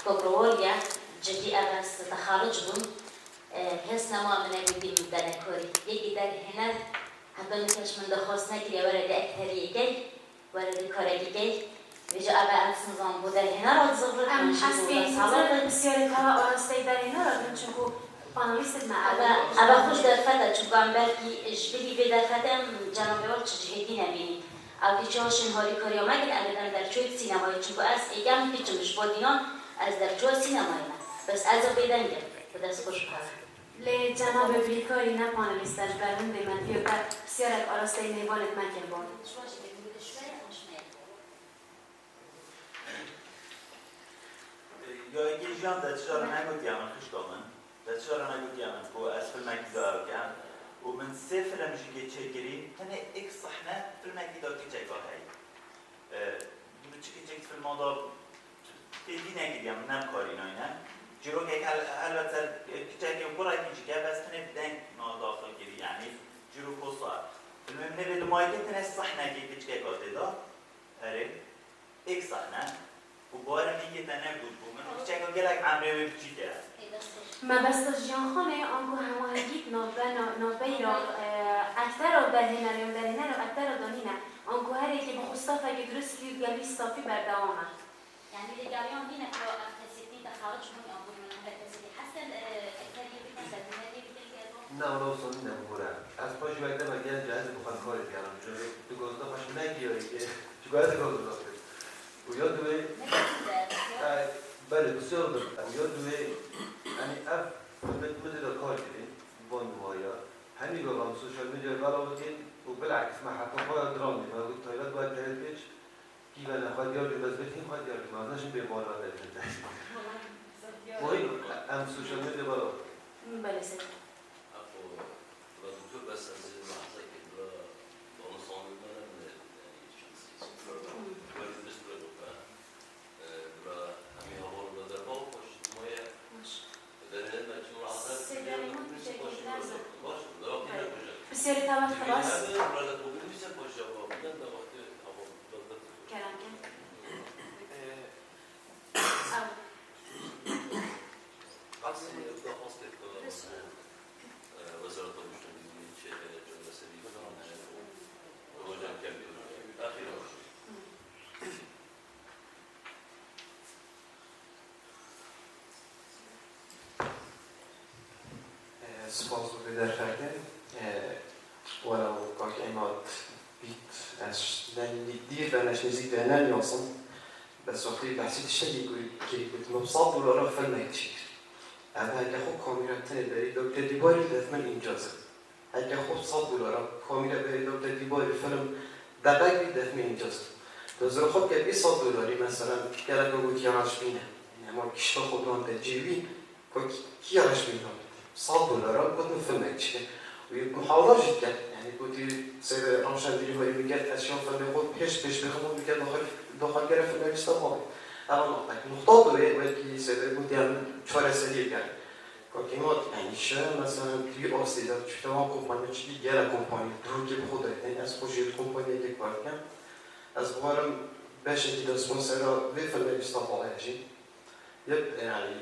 كبرواليا جدي أبس تخارج بون هس نما من أبدي من دنكوري يجي در هنا هذا نكش من دخوص نكري ورد أكثري جاي ورد كاري جاي وجا أبا أبس نظام بود در هنا راد زغرت من حسبين شو بسیاری كلا آرسته در هنا راد نشوفو پانالیست ما أبا خوش در فتى چون كان بركي إجبري في در فتى جنابي وقت جهدي نبيني أو كي جاشن هاري كاريا ما قد أبدا در شوية سينماي چون أس إيجام كي چمش بودينان از در شوية سينماي بس از بدن جد بدرس خوش بحث لی جناب بیکاری نه پانالیستش برون به من بیو بر بسیار از آراسته نیوانت من کن بان یا اینکه جان دستشار نگوتی همون خوش کامن دستشار نگوتی همون که از فیلم اکیدار کن و من سه فیلمشی که چه گریم تنه ایک صحنه فیلم اکیدار که چه گاه هی من چه که چه فیلم آداب تیدی نگیریم نم کاری ناینه جرو که البته چه که برای اینجی که بس تنه دنگ ناداخل گیری یعنی جرو کسا فیلم من به دمایی که تنه صحنه که چه گاه دیدا هره ایک صحنه و باره میگه تنه بود بود من چه که گلک عمره بچی کرد ما بس جان خانه آنکو هماهگیت نوبه را اکتر را در هنر و اکتر را دانینه آنکو هره که بخصافه که درست که گلی صافی بردوامه يعني الجاريون هنا كانوا أكتسبين تخرج من أمور من هذا التسبيح حسن التربية بتنسى هذه بتلقى نه اونا اصلا نموره از پاش وقت مگه جهاز بخواد کاری بیارم تو گازده پاش نگیاری که چه گازده گازده و یادوه بله بسیار بودم و یادوه یعنی اف مدد کار کردیم با نمایا همین گفتم سوشال میدیا بالا بودیم و بالعکس ما حتی خواهد درام دیم و تایلات باید تهیل پیش کی و نخواهد یاری بز بتیم خواهد یاری ما نشیم به بالا داریم مهم ام سوشال میدیا بالا بله سيد أخو دكتور بس أنزل لحظة كده وأنا صامل أنا من يعني شخصي وقت بسبب برا همي هوا ولا دربا وش موية ده لما تشوف لحظة باش ده وقت نبجة بسیاری تمام خلاص هذا برا تقولي مش بوجه هوا بدنا ده وقت هوا بالضبط کلام کن أصلا يبدأ فصل وزارة المجتمعين شيء هذا سبيل ووجه كبير آخر سپاس رو بدر کرده ولو کاک ایماد بیت از دیر و نشنزی به نمیاسم بس وقتی بحثی تشتری که بود مبساط دولارا فیلم کشید اما اگه خوب کامیرا تنه داری دکتر دیباری لازم انجازه اگه خوب $100 کامیرا بری دکتر دیباری فیلم دقیقی لازم انجازه دوزر خوب که $200 مثلا گلک رو کیارش بینه یعنی ما کشتا خودمان در جیوی کیارش بینه $100 بود فیلم کشید و محاوله جدا يعني بودي سيد رمشان ديري بيجات أشياء فنقول بيش بيخمو بيجات دخل جرف المجلس الطوارئ أما نقطة دوية ولكن سيد بودي عم شوارع سليم يعني كوكيمات يعني شا مثلا تي اوسي دا تشتوا كومباني تشدي جالا كومباني دروكي برودكتين اس بروجي كومباني دي كواركان از بوارم باش كده سبونسر في فيلم استطاعتي يب يعني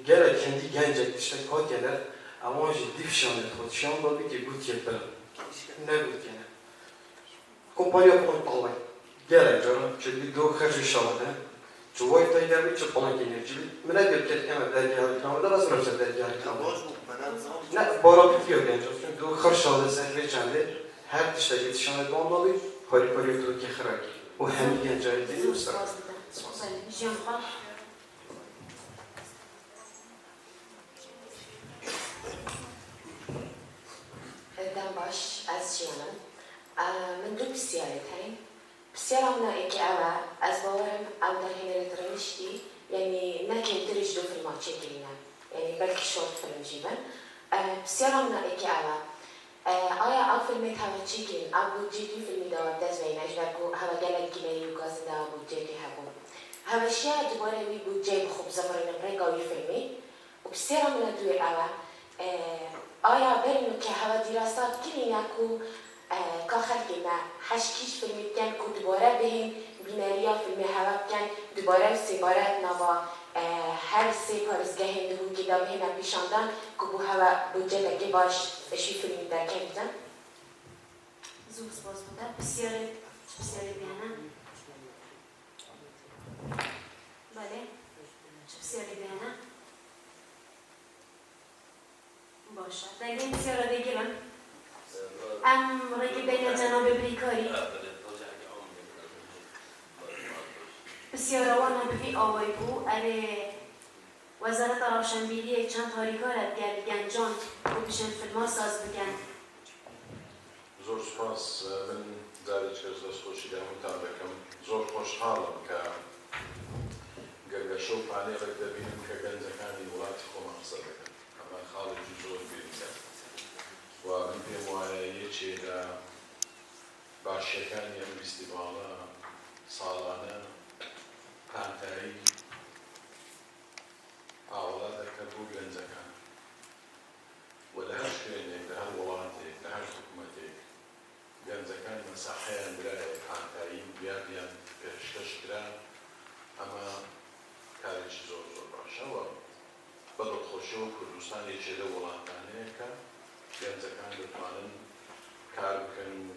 جالا كندي جانجك تشتكوت كده اما جدي فشان الخدشان بابي كي قلت يبل نقول كده كومباني بقول طلع جالا جرا تشدي دو خرج الشغل جوای تایید چه پلنگی نیستی؟ من اگر کسی کم در جهت کنم درست نمیشه در جهت کنم. نه بارا بیتیو گنجش چون دو خرشاله سعی چنده هر تشتگی تشانه باندالی کاری کاری تو که خرکی و هم گنجای دیگه است. دم باش از جیانم من دو بسیاری تایم بسیارم نایکی اوه از باورم او در هنر ترنشتی یعنی نکن درش دو فیلم ها چکرینم یعنی بلکه شورت فیلم جیبن بسیارم نایکی اوه آیا او فیلمی هوا چکرین او بود جیدی فیلمی داود دست بینش برگو هوا گلک گیلایی و گازن داو بود جیدی هبو هوا شیعه دوباره وی بود جیب خوب زمرین رنگاوی فیلمی و بسیارم ندوی اوه آیا بریم که هوا دیراستات کرین اکو کاخر که نه هشتیش فیلمی کن که دوباره بهم بینریا فیلم هوا کن دوباره سیبارت نوا هر سه پارزگاه هندو که دام هنر پیشاندن که بو هوا بودجه لگه باش اشی فیلمی در که بیدن زوز باز بوده بسیاری بیانه بله بسیاری بیانه باشه دیگه بسیار دیگه من ام رقی بین جناب بریکاری بسیار آوانا بفی آوای بو اره وزارت روشنبیری چند تاریکارت گنجان و بشن فیلم ها ساز بکن زور سپاس من داری که از دست خوشی دمتان بکم زور خوشحالم که گرگشو پانی رک دبینم که گنجکانی ولاتی خو مقصد بکن اما خالجی زور بیریم و من پیم وایه یکی دا باشیکانی ام فستیوالا سالانه پانتایی ئاوڵاتە کە بوو گەنجەکان و لە هەر شوێنێک لە هەر وڵاتێک لە هەر حکوومەتێک گەنجەکان مەساحەیان درایە پانتایی بیان پێشکەش کرا ئەمە کارێکی زۆر باشەوە بە دڵخۆشیەوە کوردستانێکی لە وڵاتانەیە کە گەنجەکان دەتوانن کار بکەن و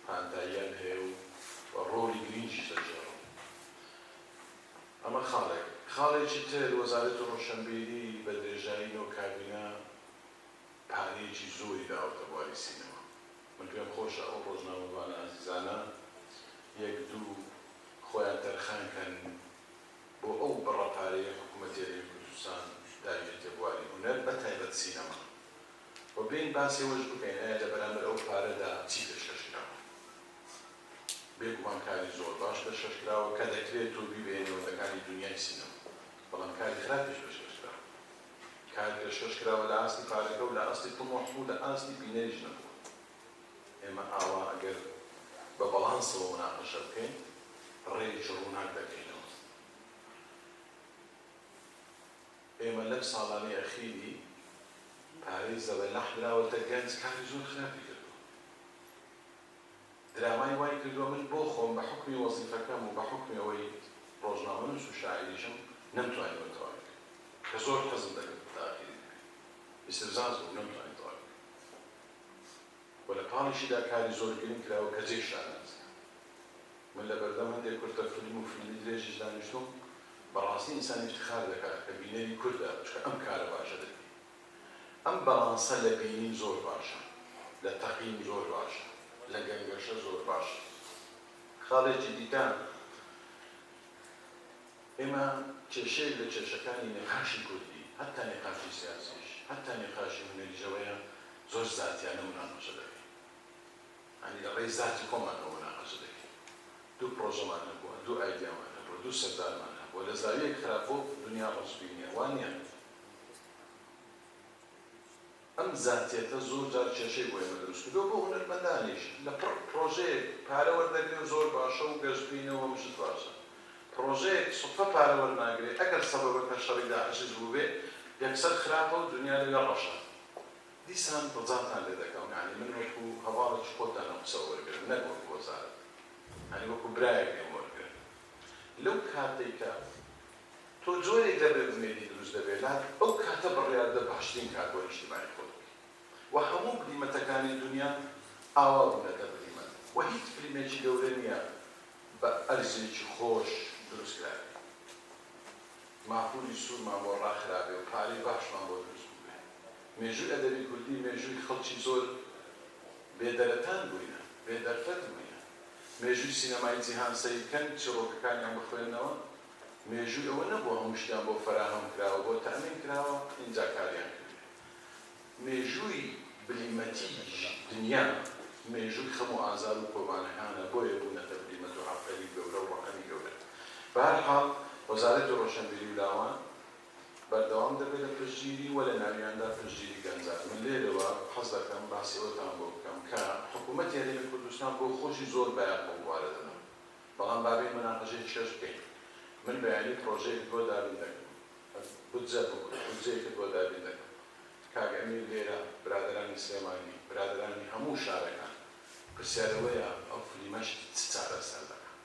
پانتاییان هەیە و ڕۆڵی گرنگیش دەجێڕن ئەمە خاڵێکی تر وەزارەتی ڕۆشنبیری بە درێژایی و کابینە پارەیەکی زۆری داوەتە بواری سینەما من پێم خۆشە ئەو ڕۆژنامەوانە ئازیزانە یەک دوو خۆیان تەرخانکەن بۆ ئەو بەڕەپارەیە حکوومەتی هەرێمی کوردستان داوێتە بواری هونەر بە تایبەت سینەما و بین باسیەوەش بکەین ئایا لە بەرامبەر ئەو پارەدا چی پێشکەشکراوە بێگومان کاری زۆر باش پێشکەشکراوە کە دەکرێت تۆ بیبێنەوەندەکانی دنیای سینەما بەڵام کاری خراپ پێشکەشکراوە کاری پێشکەشکراوە لە ئاستی پارەکە و لە ئاستی طموح و لە ئاستی بینەریش نەبووە ئێمە ئاوا ئەگەر بە بەڵانسەوە مناقەشە بکەین ڕێیەکی ڕووناک دەکەینەوە ئێمە لەم ساڵانەی ئەخیری پارەی زەبەلاح دراوەتە گەنج کاری زۆر خراپی کردووە درامای وای کردووە من بۆ خۆم بە حکمی وەزیفەکەم و بە حکمی ئەوەی ڕۆژنامە نووس و شاعریشم نەمتوانم بەتەواوی کە زۆر حەزم دەکرد تاخیری ئیسرزانز بوو نەمتوانم تەواوی و لە پاڵیشیدا کاری زۆر گرنگ کراوە کە جێی شاناز من لە بەردەم هەندێک کورتە فیلم و فیلمی درێژیش دانیشتوم بەڕاستی ئینسان افتخار دەکات کە بینەری کوردە چکە ئەم کارە باشە دەکەی ئەم بەڵانسە لە بینین زۆر باشە لە تەقیم زۆر باشە لە گەنگەشە زۆر باشە خاڵێکی دیکە ئێمە کێشەیەک لە کێشەکانی نێقاشی کوردی هەتا نێقاشی سیاسیش هەتا نێقاشی هونەریژەوەیە زۆر زاتیانە مناقەشە دەکەین یعنی لە ڕێی زاتی خۆمانەوە مناقەشە دەکەین دوو پرۆژەمان هەبووە دوو ئایدیامان هەبووە دوو سەردارمان هەبووە لە زاویەک خراپۆ دنیا ڕۆژبی نییە وان نییە ئەم زاتیەتە زۆر جار کێشەی بۆ ئێمە دروست کردووە بۆ هونەرمەندانیش لە پرۆژەیەک پارە وەردەگرێ زۆر باشە و گەشتبینەوە مشت باشە پرۆژەیەک سوفە پارە وەرناگرێت ئەگەر سەبەبەکە شەڕی داعشش بوو بێ یەکسەر خراپە و دنیا لەگەڵ ڕەشە دیسان ڕزاتان لێ دەکەم یعنی من وەکو هەواڵێکی خۆتان ئەم قسە وەرگرن نەک وەکو وەزارەت یعنی وەکو برایەک لێم وەرگرن لەو کاتێکە تۆ جۆرێک دەبێت بمێنی دروست دەبێت لات ئەو کاتە بڕیاردە باشترین کاتۆ ئیجتیماعی خۆت و هەموو بلیمەتەکانی دنیا ئاوا بوونەتە بلیمەت و هیچ فیلمێکی گەورە نییە بە ئەرزێکی خۆش دروستکراوی ماحولی سوورمان بۆ ڕاخرابێ و پارەی باشمان بۆ دروست بووێ مێژووی ئەدەبی کوردی مێژووی خەڵکی زۆر بێدەرەتان بووینە بێدەرفەت بووینە مێژووی سینەمای جیهان سەیرکەن چیرۆکەکانیان بخوێنەوە مێژووی ئەوە نەبووە هەموو شتیان بۆ فەراهەم کراوە بۆ تەمین کراوە ئینجا کاریان کردوێ مێژووی بلیمەتیش دنیا مێژووی خەم و ئازار و کۆمانەکانە بۆیە بوونەتە بلیمەت و عەقەلی گەورە و ڕەقەمی گەورە بەهەرحاڵ وەزارەتی ڕۆشنبیری و لاوان بەردەوام دەبێت لە پشتگیری و لە ناویاندا پشتگیری گەنجان من لێرەوە حەز دەکەم باسی ئەوتان بۆ بکەم کە حکوومەتی هەرێمی کوردستان بۆ خۆشی زۆر بەیان بۆوارە دەدەم بەڵام بابێت مەناقەشەی چێژ بکەین من بەیانی پرۆژەیەک بۆ دابین دەکەم بودجەیەکت بۆ دابین دەکەم کاک ئەمیر لێرە برادرانی سلێمانی برادرانی هەموو شارەکان پرسیارەوەیە ئەو فلیمەش چ چارەسەر دەکات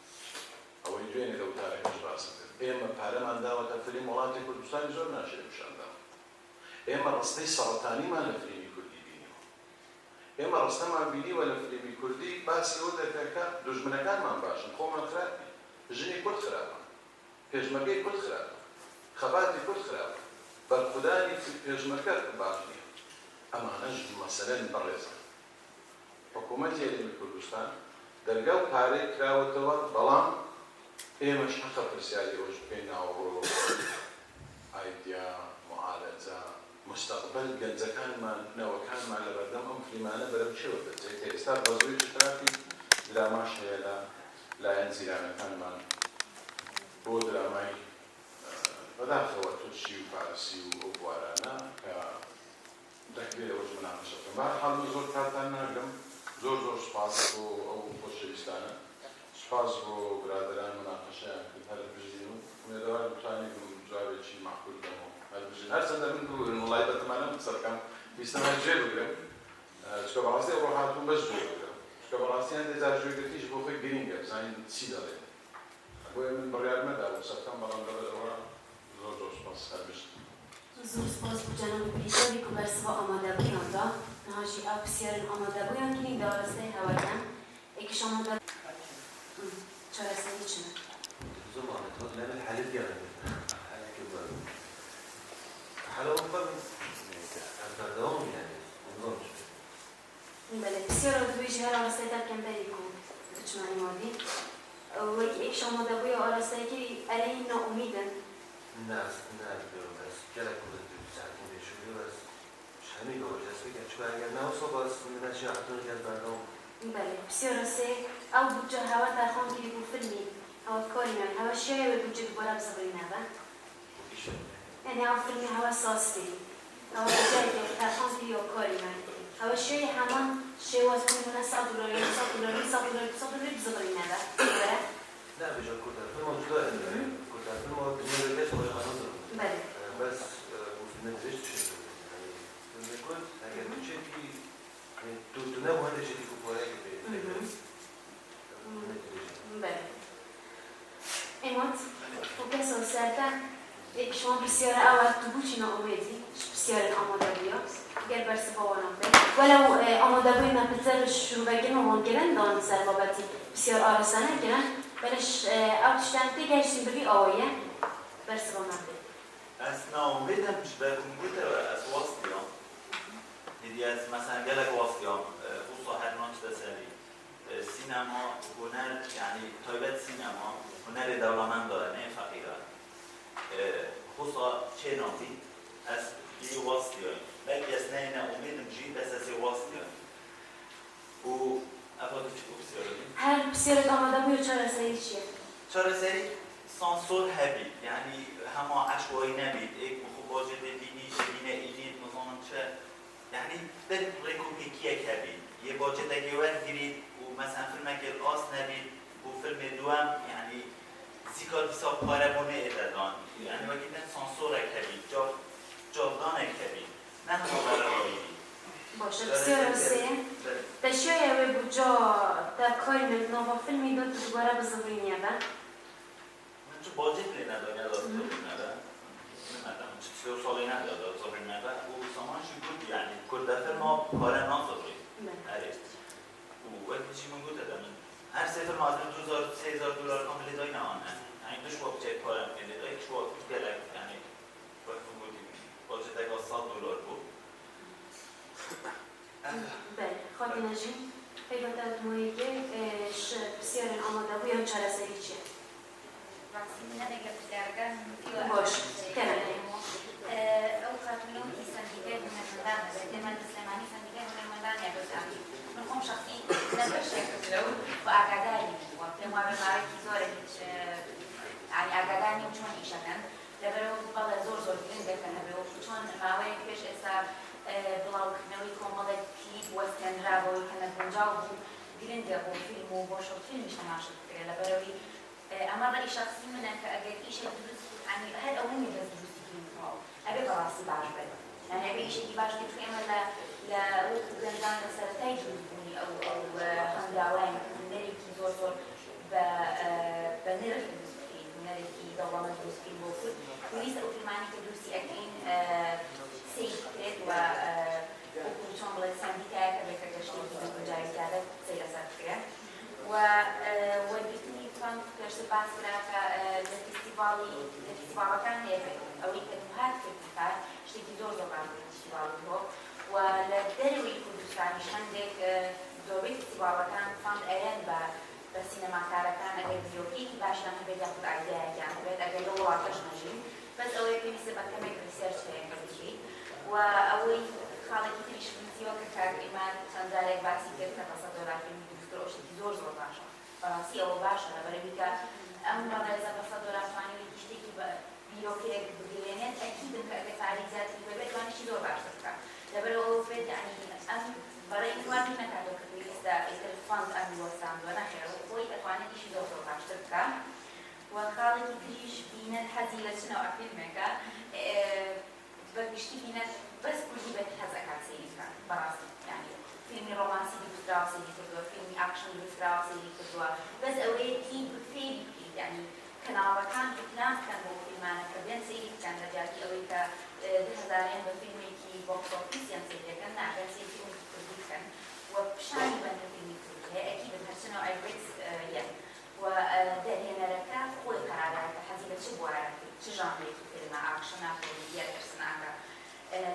ئەوەی دوێنێ لە وتارەکەش باسم کرد ئێمە پارەمان داوەتە فلیم وڵاتی کوردستانی زۆر ناشێ پیشانداوە ئێمە ڕستەی سەڵاتانیمان لە فلیمی کوردی بینیوە ئێمە ڕستەمان بینیوە لە فلیمی کوردی باسی ئەوە دەکەکە دوژمنەکانمان باشن خۆمان خراپی ژنی کورد خراپە پێشمەرگەی کورد خراپە خەباتی کورد خراپە بەرخودانی پێشمەرگە باش نییە ئەمانەش مەسەلەن بەڕێزن حکوومەتی هەرێمی کوردستان دەرگا و پارەی کراوەتەوە بەڵام ئێمەش حەقە پرسیاری ئەوەش بکەین ناوەڕۆ ئایدیا معالەجە مستەقبل گەنجەکانمان نەوەکانمان لە بەردەم ئەم فلیمانە بەرەو چێوە دەچێت ئێستا بەزووی تراکی دراماش هەیە لە لایەن زیرانەکانمان بۆ درامای بەداخەوە تورکی و فارسی و ئەو بوارانە کە دەکرێت ئەوەش مناقەشە بکەم بەهەرحاڵ من زۆر کاتان ناگەم زۆر سوپاس بۆ ئەو خۆشەویستانە سوپاس بۆ برادران مناقەشەیان کرد هەر بژین و ئومێدەوارم بتوانین جوابێکی معقول بدەمەوە هەر بژین هەرچەندە من بگوێن وڵای بەتمانە سەرکەم ویستم هەر گوێ بگرم چکە بەڕاستی ئەوڕۆ هاتووم بەش گوێ بگرم چکە بەڕاستیان دێجار گوێگرتیش بۆ خۆی گرینگە بزانین چی دەڵێن بۆیە من بڕیار مەدا بۆ سەرکەم بەڵام لەبەرەوە زۆر سوپاس هەر بژین زۆر سپاس بۆ جەناب پریسەری کە بەرسەوە ئامادەبوویان دا نەهاشی ئەو پرسیارن ئامادەبوویان کرین داڕستەی هەوەکەن ئێکیش ئامادە چارەسەری چنە زمان تقول لنا الحالات ديالنا حالا وقفا بردوام يعني نظامش بله بسیار دویش هر آراسته در کم بری کن بچمانی مادی و ایک شما دبوی آراسته که علیه ناامیدن نه بس گله کود ساعتی میشوی بس شمی گوش است که چون اگر نه اصلا باز منشی عطور کرد بردوام بله بسیار راسته او بودجه هوا ترخان کردی بو فیلمی هوا کاری نه هوا شیعه و بودجه دوباره بسابری نبا یعنی او فیلمی هوا ساستی هوا بودجه ترخان کردی و کاری نه هوا شیعه همان شیعه واز کنونه $100 $100 بسابری نبا نه بجا کردن فیلم موجوده کردن فیلم ها دنیا رو کس آقای خانم دارم بله بس فیلم نتیجه شده فیلم کرد اگر میشه که تو نبوده شدی که پاره بله ایمات و کس سرتا یک شما بسیار اول تو بوچی ناامیدی بسیار آماده بیا گر برسی باوانم بید ولو آماده بوی من بزر شروع بگیم و مانگرن دان سر بابتی بسیار آرسانه گرن بلش او تشتنتی گشتیم بگی آویه برسی باوانم بید از ناامیدم بکن بوده از واستیام دیدی از مثلا گلک واستیام خصوصا هر ناچ دسری سینما هنر یعنی تایبت سینما هنر دولمند داره نه فقیره خصوصا چه نامی از یه واستیام بلکه از نه امیدم جی بس از واستیام و افرادی چی بسیاری؟ هر بسیار آماده بوی چاره سری چیه؟ چاره سری سانسور هبی یعنی همه عشوایی نبید یک مخواجه دینی دینه اینید مثلا چه یعنی در ریکوپیکیه کبید یه باجه دگیوت گیرید و مثلا فیلم اگر آس نبید و فیلم دوام یعنی زیکار بسا پاره بونه ادادان یعنی وقتی سانسور کبید جا جاودانێک هەبی نه هەموو بەرەوەیی باشه بسیار راسته تشیای و بجا در کاری من نوا فیلمی داد تو دوباره بزنی نه من چه باجت لی نداری نداری نداری نمیدونم چه سیو سالی نداری زبری نداری و سامانش بود یعنی کرده فیلم ها کاره نازداری هریست و وقتی چی من گوته من هر سه فیلم از $2,000-3,000 کاملی دایی نه آنه یعنی دوش وقت چه کاره میکنه دایی که وقت گلک یعنی وقت بودی باجت اگه $100 بود بله خواهی نجیم پیوتا دمویگه بسیار آماده بویم چرا سری چیه Vaksini nega bisiargan باش کنه او خاتونوتي سنديكي من المدان دائما السليماني سنديكي من المدان يا بسامي من هم شخصي نبش يكتلو واقعداني وقت ما بمارك زورك يعني اقعداني وشون يشكن لبرو بلا زور جرين كان هبو شون ماوي فيش اسا بلاو كنوي كومالي كليب وستن رابو كان بنجاو جرين دابو فيلم وبوشو فيلم مش ناشط لبروي اما رأي شخصي منك كأجل إيش الدروس يعني هذا أولي بس دروس كتير مطلع أبي براسي بعجبه يعني أبي إيش اللي بعجبه في أمل لا وقت جنجان سرتاي جنبوني أو هنداوين نري كي زور بنرك دروسين نري كي دوامة دروسين بوفر وليس أو في معنى كدروسي أكين سيد و وكل بلا سانديكا كبير كشتي في جاي كذا سير سافرة وديتني كان كرسي باس كراكا الفيستيفال كان أوي كنوهات في الكتاب شتي زور عن الفيستيفال هو ولدروي كردستان عندك زوري فيستيفال كان فان أيام بالسينما كان أجل بيوكي باش لما بدي أخذ عيدة يعني بدي أجل لو عطش نجيم بس أوي بيمسك كمان ريسيرش في هذا الشيء وأوي خالد كتير شو نسيوك كار إيمان تنزارك باسي كيف كتصدرات في المدرسة شتي زور باشا فرنسي أو باشا لبريكا أما إذا تصدرات فاني ويشتكي بيوكيك بدينات أكيد إنك كفعاليات البلد وأنا شيء زور باشا لبرو بيت يعني أم برای ما بینه که دو کلیست ایتر فاند آمی وستان دو نخیر و خوی اتوانی ایشی دو رو باشتر که و خالی کلیش بینه هزیله چنو اپیل مگه بگشتی بینه بس کلی بهت هزا کسی کن براسی یعنی فیلمی رومانسی بیشتر دراستی کردو فیلمی اکشن بیشتر دراستی کردو بس اولی تیم بفیلی کید یعنی کنار کان فیلم کن با فیلمانه که بین سری کن رجاتی اولی که 2000 به فیلمی کی باکس آفیس یم سری کن نه بین سری فیلم وبشان بنت فيلمي كله أكيد هالسنة عبرت يعني ودهنا لك خوي قرارات حزينة شبوارات شجانة فيلم أكشن أكشن أرسنال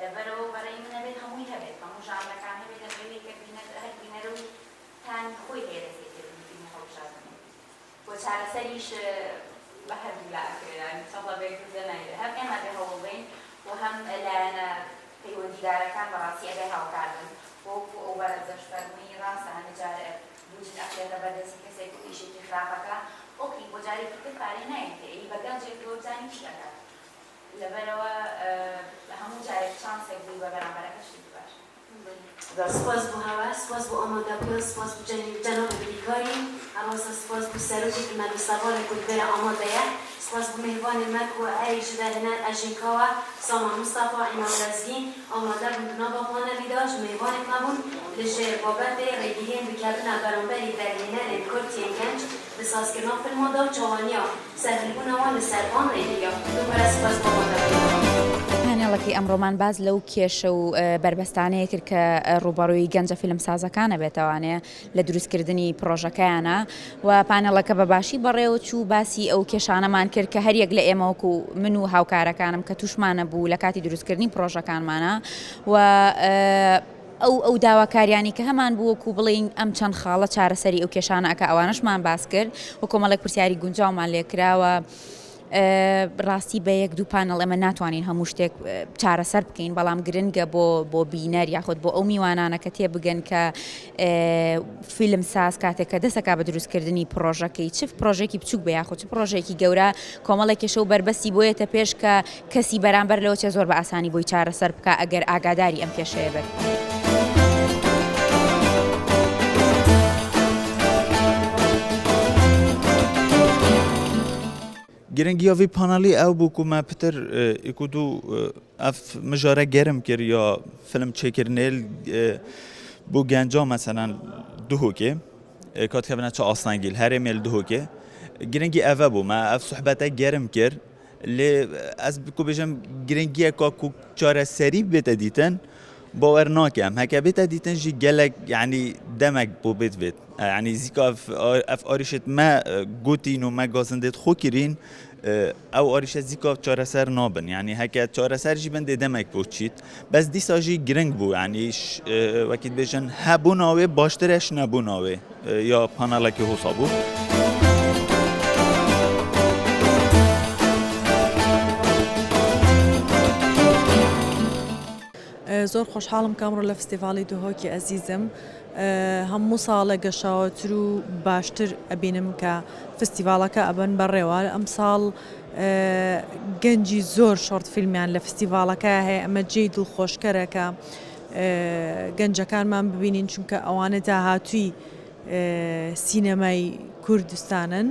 لبرو برای من بيت هموي هبت همو جان لك عن هبت الجوي كبينة هالبينة رو كان خوي غير زيت في محوشات وشعر سريش بحر بلا أكل يعني صلا بيكوزنا هم أنا بهولين وهم لأنا في ودي دارا كان براسي أبيها وكارن وبرد زشفرمي راسا نجار بوجود أخير بدرسي كسي كل شيء تخرافك أوكي بجاري كتير قارينا يعني أي بدل جيب دوزاني كذا لبروا همون جاري شانس يقول ببرام بركش تبار سپاس بو هوا سپاس بو آماده بو سپاس بو جناب بیکاری اما سپاس بو سروکی که من سوال کد بر آماده سپاس بو مهوان مک و ایش دهنر اجنکاوا سامان مصطفى امام رزین آماده بو نابا خانه بیداش مهوان کبون لجه بابت ریگیهین بکردن برانبری درینر کرتین گنج بساز که نافل مادا چوانیا سهلبون وان سربان ریگیا دوباره سپاس بو آماده پانێڵەکەی ئەمڕۆمان باز لەو کێشە و بربەستانەیە کرد کە ڕوبەڕووی گەنجە فیلمسازەکانە بێتەوانێ لە دروستکردنی پرۆژەکەیانە و پانێڵەکە بەباشی بەڕێوە چوو باسی ئەو کێشانەمان کرد کە هەریەک لە ئێمەوەکو من و هاوکارەکانم کە توشمانە بوو لە کاتی دروستکردنی پرۆژەکانمانە و ئەو داواکاریانی کە هەمان بووەکو بڵین ئەم چەند خاڵە چارەسەری ئەو کێشانە ئەکە ئەوانەشمان باس کرد و کۆمەڵێک پرسیاری گونجاومان لێکراوە ڕاستی بە یەک دوو پانەڵ ئێمە ناتوانین هەموو شتێک چارەسەر بکەین بەڵام گرنگە بۆ بینەر یاخود بۆ ئەو میوانانە کە تێبگەن کە فیلمساز کاتێک کە دەسەکا بە دروستکردنی پرۆژەکەی چ پرۆژێکی بچووک بە یاخود چ پرۆژێکی گەورە کۆمەڵێک کێشە و بربەستی بۆیەتە پێش کە کەسی بەرامبەر لەوە چێ زۆر بە ئاسانی بۆی چارەسەر بکە ئەگەر ئاگاداری ئەم کێشەیە بێت. گرنگی وی پانالی او بو که ما پتر اکودو اف مجاره گرم کر یا فیلم چکرنیل بو گنجا مثلا دو که کات که چه آسانگیل هر میل دو که گرنگی اوه بو ما اف صحبته گرم کر لی از بکو بجم گرنگی که چاره سری بیت دیتن باور ناکم هکه بیت دیتن جی گلک یعنی دمک بو بیت بیت یعنی زیکا اف آریشت ما گوتین و ما گازندت خو کرین او آریشت زیکا چاره سر نابن یعنی هکه چاره سر جی بنده دمک بو چید بس دیسا جی گرنگ بو یعنی وقتی بجن هبو ناوه باشترش نبو ناوه یا پانالا که حسابو زۆر خۆشحاڵم کامڕۆ لە فستیڤاڵی دوهۆکی ئەزیزم هەموو ساڵە گەشاوەتر و باشتر ئەبینم کە فستیڤاڵەکە ئەبەن بەڕێوە ئەم ساڵ گەنجی زۆر شۆرت فیلمیان لە فستیڤاڵەکە هەیە ئەمە جێی دڵخۆشکەرەکە گەنجەکانمان ببینین چونکە ئەوانە داهاتووی سینەمای کوردستانن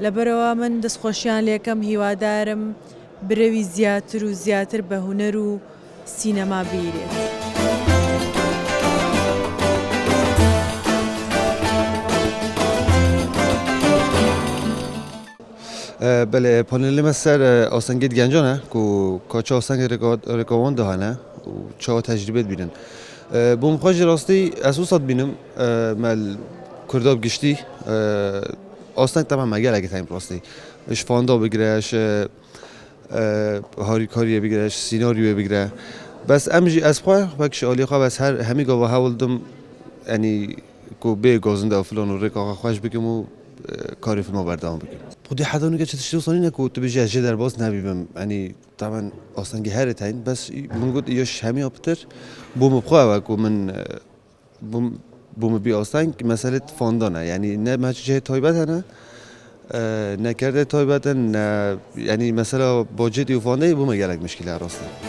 لەبەرەوە من دەستخۆشیان لێکەم هیوادارم برەوی زیاتر و زیاتر بە هونەر و سینەما بیرێت. بله پانل مستر آسنگید گنجانه که کاچه آسنگ رکاوان دهانه و چه تجربه بینن بوم خواهش راستی اساسات بینم مال کرداب گشتی آسنگ طبعا مگه لگه تایم راستی اش فاندا بگیرش هاری کاریه بگیرش سیناریو بگیره بس امجی از خواه بکش آلی خواه بس هر همی گاوا هولدم یعنی کو به گازنده و فلان و رکا خواهش بکم و کاری فیلم بردام بکم خودی حدا نگه چه تشتری سانی نکو تو بجی از جه در باز نبیبم یعنی طبعا آسنگی هر تاین بس من گفت ایش همی آبتر بوم بخواه و کو من بوم بی آسنگ مسئله فاندانه یعنی نه مچه تایبت نه نکرده تایبت نه یعنی مثلا با جدی و فانده بوم گلک مشکل راسته